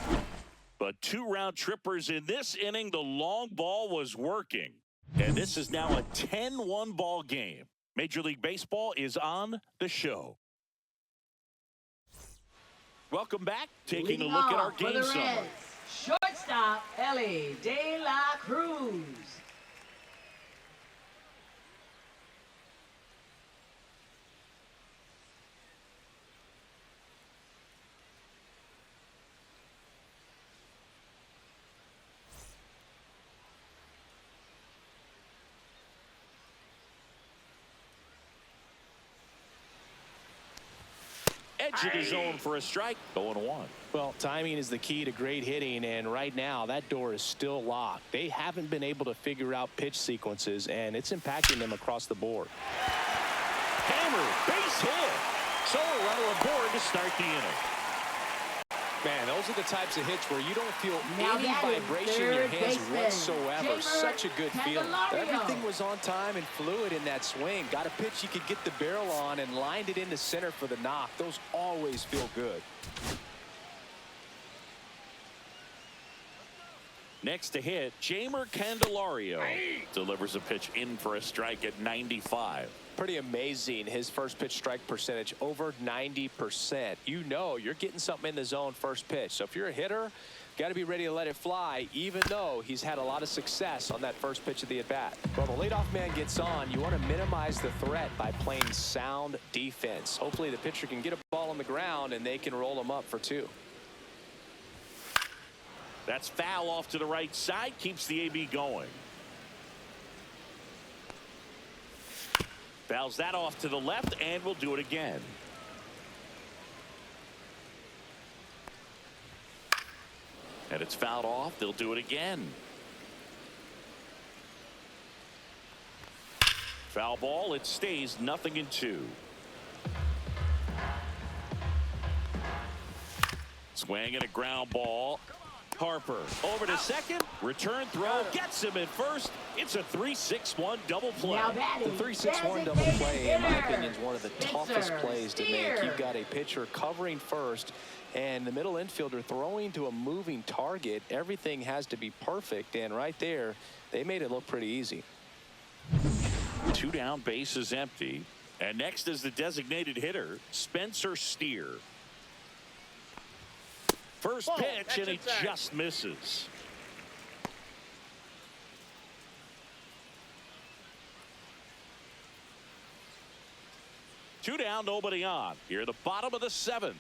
But 2 round trippers in this inning. The long ball was working. And this is now a 10-1 ball game. Major League Baseball is on the show. Welcome back. Taking a look at our game summary. Shortstop, Elly De La Cruz. Edge of the zone for a strike. 0-1. Well, timing is the key to great hitting, and right now that door is still locked. They haven't been able to figure out pitch sequences, and it's impacting them across the board. Hammer, base hit. So a runner aboard to start the inning. Man, those are the types of hits where you don't feel Now any batting, vibration in your third hands baseman, whatsoever. Such a good feeling. Candelario. Everything was on time and fluid in that swing. Got a pitch you could get the barrel on and lined it into center for the knock. Those always feel good. Next to hit, Jeimer Candelario delivers a pitch in for a strike at 95. Pretty amazing. His first pitch strike percentage over 90%. You know you're getting something in the zone first pitch. So if you're a hitter, got to be ready to let it fly, even though he's had a lot of success on that first pitch of the at-bat. Well, the leadoff man gets on. You want to minimize the threat by playing sound defense. Hopefully the pitcher can get a ball on the ground and they can roll him up for 2. That's foul off to the right side. Keeps the AB going. Fouls that off to the left, and we'll do it again. And it's fouled off. They'll do it again. Foul ball. It stays 0-2. Swing and a ground ball. Harper over to second. Return throw. Gets him at first. It's a 3-6-1 double play. The 3-6-1 double play, in my opinion, is one of the toughest plays to make. You've got a pitcher covering first and the middle infielder throwing to a moving target. Everything has to be perfect, and right there, they made it look pretty easy. 2 down, base is empty. And next is the designated hitter, Spencer Steer. First pitch, and he just misses. Two down, nobody on. Here at the bottom of the 7th.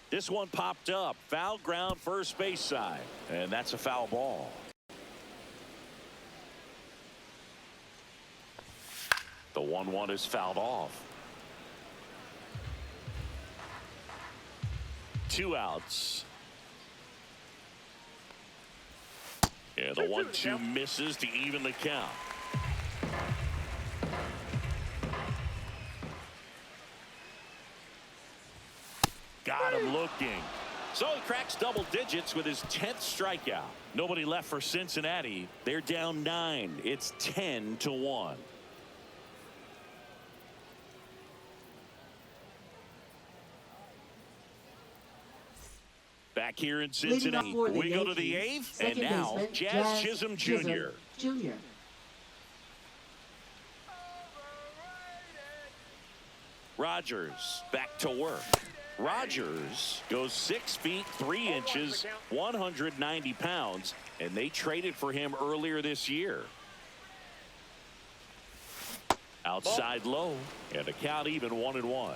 This one popped up. Foul ground first base side. And that's a foul ball. The 1-1 is fouled off. 2 outs. Yeah, the 1-2 misses to even the count. Got him looking. So he cracks double digits with his 10th strikeout. Nobody left for Cincinnati. They're down 9. It's 10-1. Back here in Cincinnati, we go to the 8th, and now Jazz Chisholm Jr. Rogers back to work. Rogers goes 6 feet 3 inches, 190 pounds, and they traded for him earlier this year. Outside low, and the count even 1-1.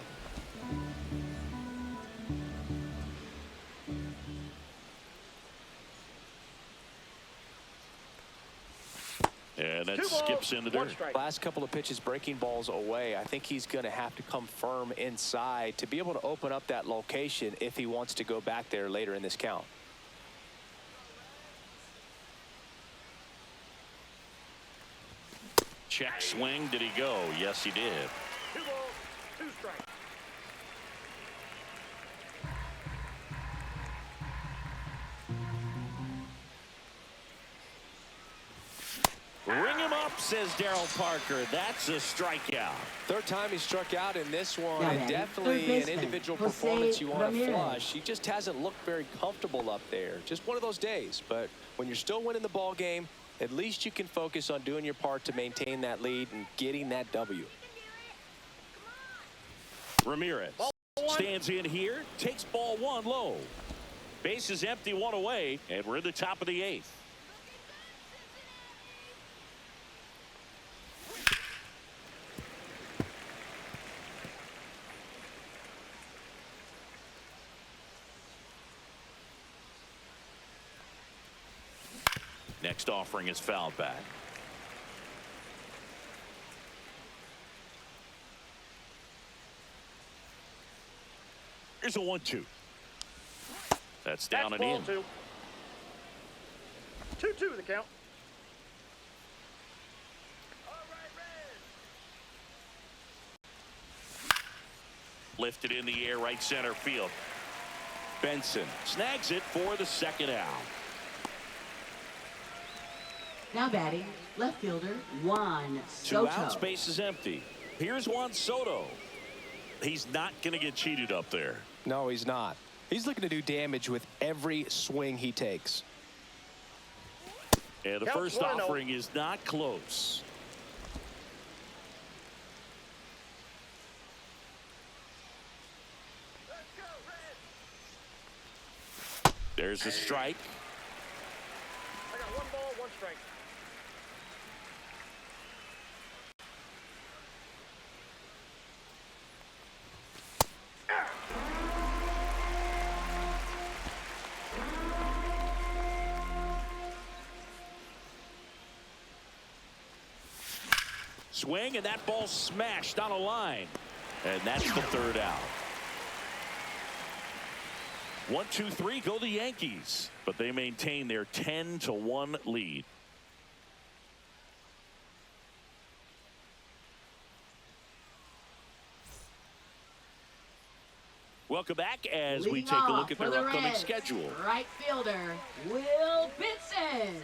And that skips in the dirt. Last couple of pitches breaking balls away. I think he's going to have to come firm inside to be able to open up that location if he wants to go back there later in this count. Check swing. Did he go? Yes, he did. 2 balls, 2 strikes. Ring him up, says Daryl Parker. That's a strikeout. Third time he struck out in this one, and definitely an individual performance you want to flush. He just hasn't looked very comfortable up there. Just one of those days. But when you're still winning the ball game, at least you can focus on doing your part to maintain that lead and getting that W. Ramirez stands in here, takes ball 1 low. Base is empty, 1 away, and we're in the top of the 8th. Next offering is fouled back. Here's a 1-2. That's down and in. 2-2 the count. Lifted in the air, right center field. Benson snags it for the 2nd out. Now batting, left fielder Juan Soto. 2 outs, base is empty. Here's Juan Soto. He's not going to get cheated up there. No, he's not. He's looking to do damage with every swing he takes. And the first offering is not close. There's the strike. I got 1 ball, 1 strike. Swing, and that ball smashed on a line. And that's the 3rd out. 1, 2, 3 go the Yankees, but they maintain their 10-1 lead. Welcome back as we take a look at their upcoming schedule. Right fielder Will Benson.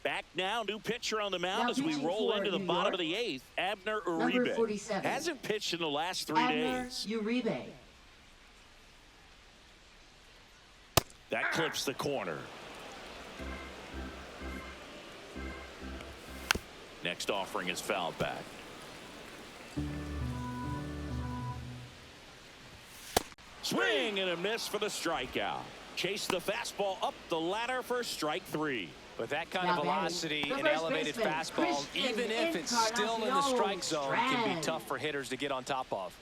Back now, new pitcher on the mound as we roll into the bottom of the 8th. Abner Uribe hasn't pitched in the last 3 days. Uribe. That clips the corner. Next offering is fouled back. Swing and a miss for the strikeout. Chase the fastball up the ladder for strike 3. With that kind of velocity and elevated fastball, even if it's still in the strike zone, can be tough for hitters to get on top of.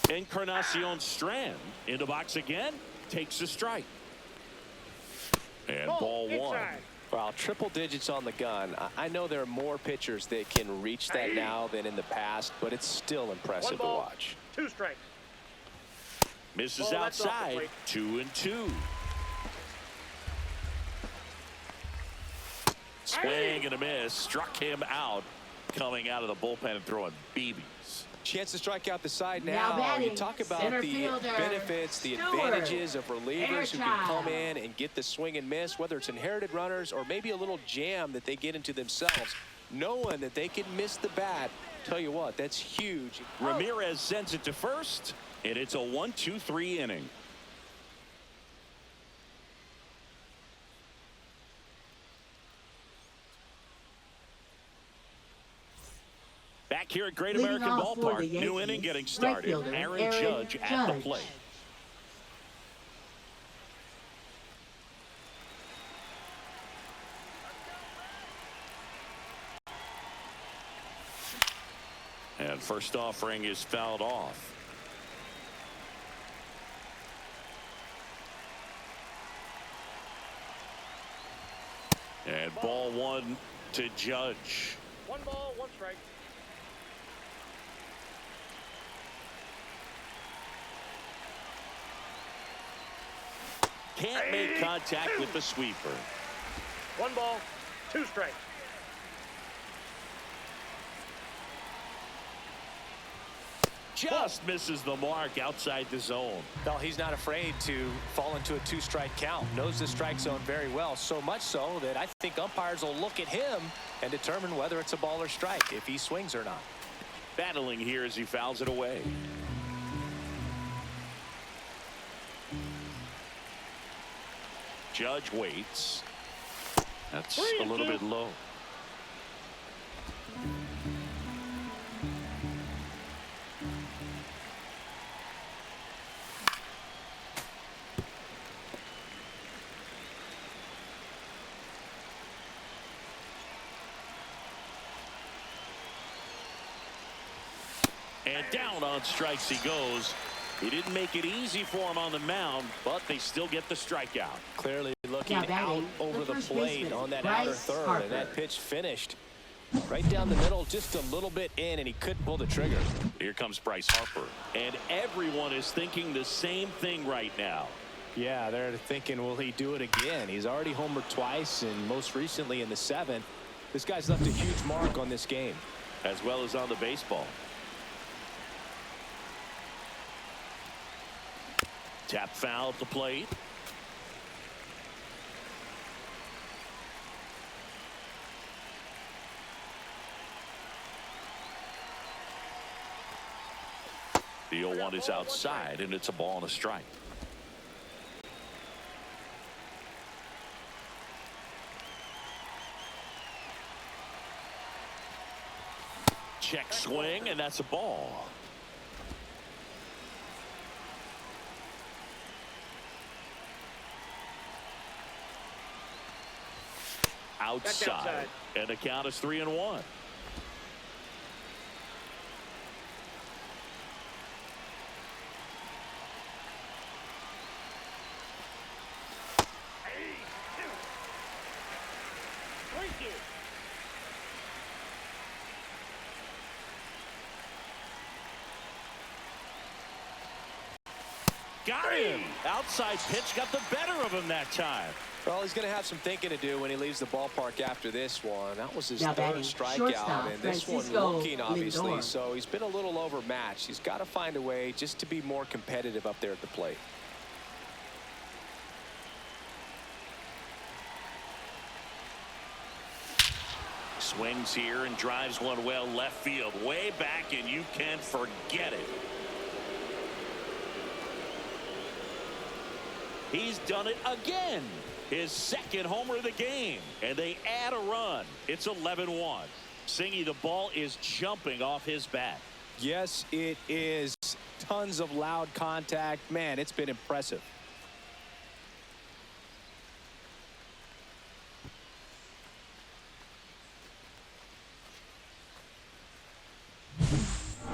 Encarnacion Strand in the box again, takes a strike. And ball 1. Well, triple digits on the gun. I know there are more pitchers that can reach that now than in the past, but it's still impressive to watch. 2 strikes. Misses outside, 2-2. Swing and a miss, struck him out, coming out of the bullpen and throwing BBs. Chance to strike out the side now. You talk about the benefits, the advantages of relievers who can come in and get the swing and miss, whether it's inherited runners or maybe a little jam that they get into themselves. Knowing that they can miss the bat, tell you what, that's huge. Ramirez sends it to first, and it's a 1-2-3 inning. Back here at Great American Ballpark, new inning getting started. Aaron Judge at the plate. And first offering is fouled off. And ball 1 to Judge. 1 ball, 1 strike. Can't make contact with the sweeper. 1 ball, 2 strikes. Just misses the mark outside the zone. Well, he's not afraid to fall into a 2-strike count. Knows the strike zone very well, so much so that I think umpires will look at him and determine whether it's a ball or strike, if he swings or not. Battling here as he fouls it away. Judge waits. That's a little bit low. And down on strikes he goes. He didn't make it easy for him on the mound, but they still get the strikeout. Clearly looking out over the plate on that outer third, and that pitch finished right down the middle, just a little bit in, and he couldn't pull the trigger. Here comes Bryce Harper, and everyone is thinking the same thing right now. Yeah, they're thinking, will he do it again? He's already homered twice, and most recently in the 7th. This guy's left a huge mark on this game. As well as on the baseball. Tap foul at the plate. The 0-1 is outside, and it's a ball and a strike. Check swing, and that's a ball. Outside, and the count is 3-1. Got him. Outside pitch got the better of him that time. Well, he's going to have some thinking to do when he leaves the ballpark after this one. That was his third strikeout, and this one looking, obviously. So he's been a little overmatched. He's got to find a way just to be more competitive up there at the plate. Swings here and drives one well left field, way back, and you can forget it. He's done it again. His second homer of the game, and they add a run. It's 11-1. Singy, the ball is jumping off his bat. Yes, it is. Tons of loud contact. Man, it's been impressive.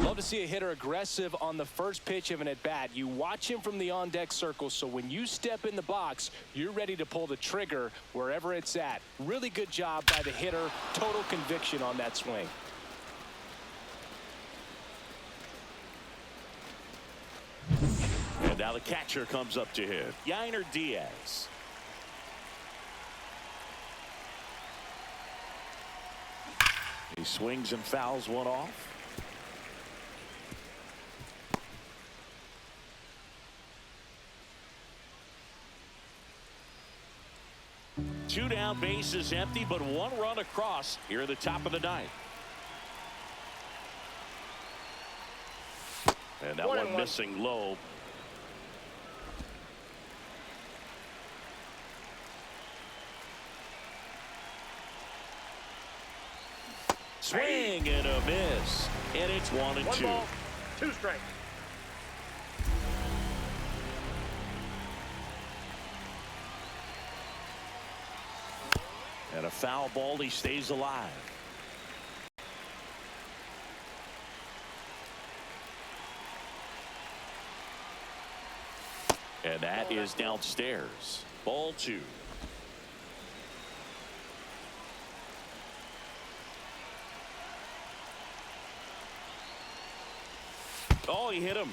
Love to see a hitter aggressive on the first pitch of an at-bat. You watch him from the on-deck circle, so when you step in the box, you're ready to pull the trigger wherever it's at. Really good job by the hitter. Total conviction on that swing. And now the catcher comes up to him. Yainer Diaz. He swings and fouls one off. Two down, bases empty, but one run across here at the top of the ninth. And that one missing low. Swing and a miss. And it's 1-2. 1 ball, 2 strikes. And a foul ball, he stays alive. And that is downstairs. Ball 2. Oh, he hit him.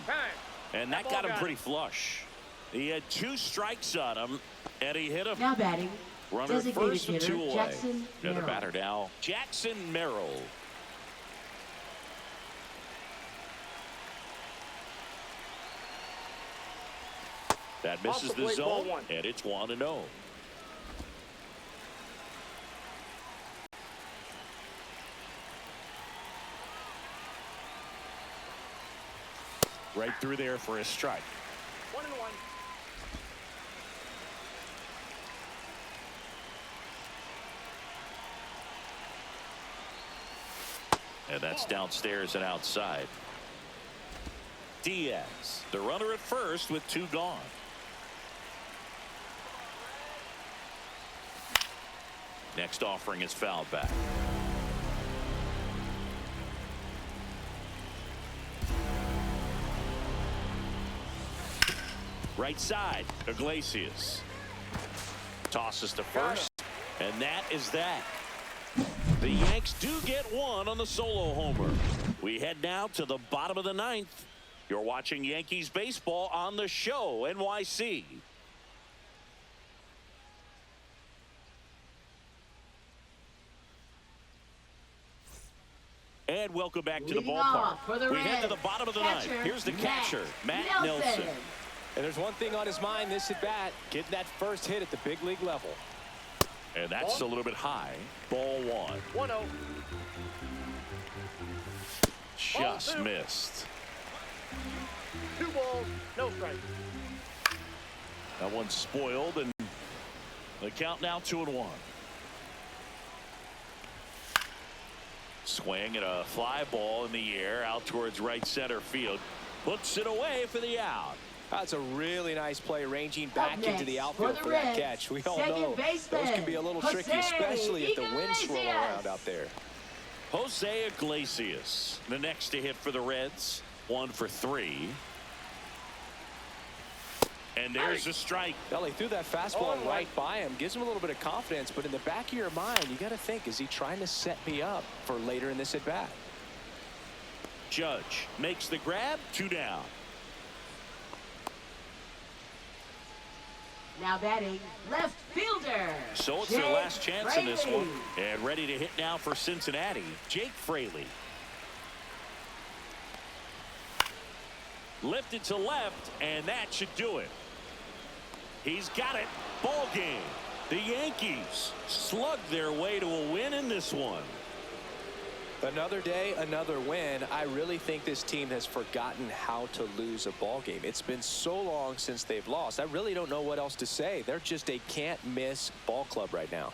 And that got him pretty flush. He had 2 strikes on him, and he hit him. Now batting, Runner first and 2 away. Jackson And the Merrill. batter now, Jackson Merrill. That misses the zone, and it's 1-0. Right through there for a strike. 1-1. And that's downstairs and outside. Diaz, the runner at first with 2 gone. Next offering is fouled back. Right side, Iglesias. Tosses to first, and that is that. The Yanks do get one on the solo homer. We head now to the bottom of the ninth. You're watching Yankees baseball on the show, NYC. And welcome back to the Leading ballpark. off for the We head to the Reds, bottom of the ninth. Here's the catcher, Matt Nelson. And there's one thing on his mind this at bat, getting that first hit at the big league level. And that's a little bit high. Ball 1. 1-0. Just missed. 2 balls, no strikes. That one's spoiled, and the count now 2-1. Swing and a fly ball in the air out towards right center field. Puts it away for the out. That's a really nice play, ranging back into the outfield for Reds, that catch. We all know those can be a little tricky, especially if the wind's swirling around out there. Jose Iglesias, the next to hit for the Reds. 1 for 3. And there's a strike. Elly threw that fastball right by him. Gives him a little bit of confidence, but in the back of your mind, you got to think, is he trying to set me up for later in this at bat? Judge makes the grab. 2 down. Now batting, left fielder. So it's Jake their last chance in this one. Fraley. And ready to hit now for Cincinnati, Jake Fraley. Lifted to left, and that should do it. He's got it. Ball game. The Yankees slugged their way to a win in this one. Another day, another win. I really think this team has forgotten how to lose a ball game. It's been so long since they've lost. I really don't know what else to say. They're just a can't miss ball club right now.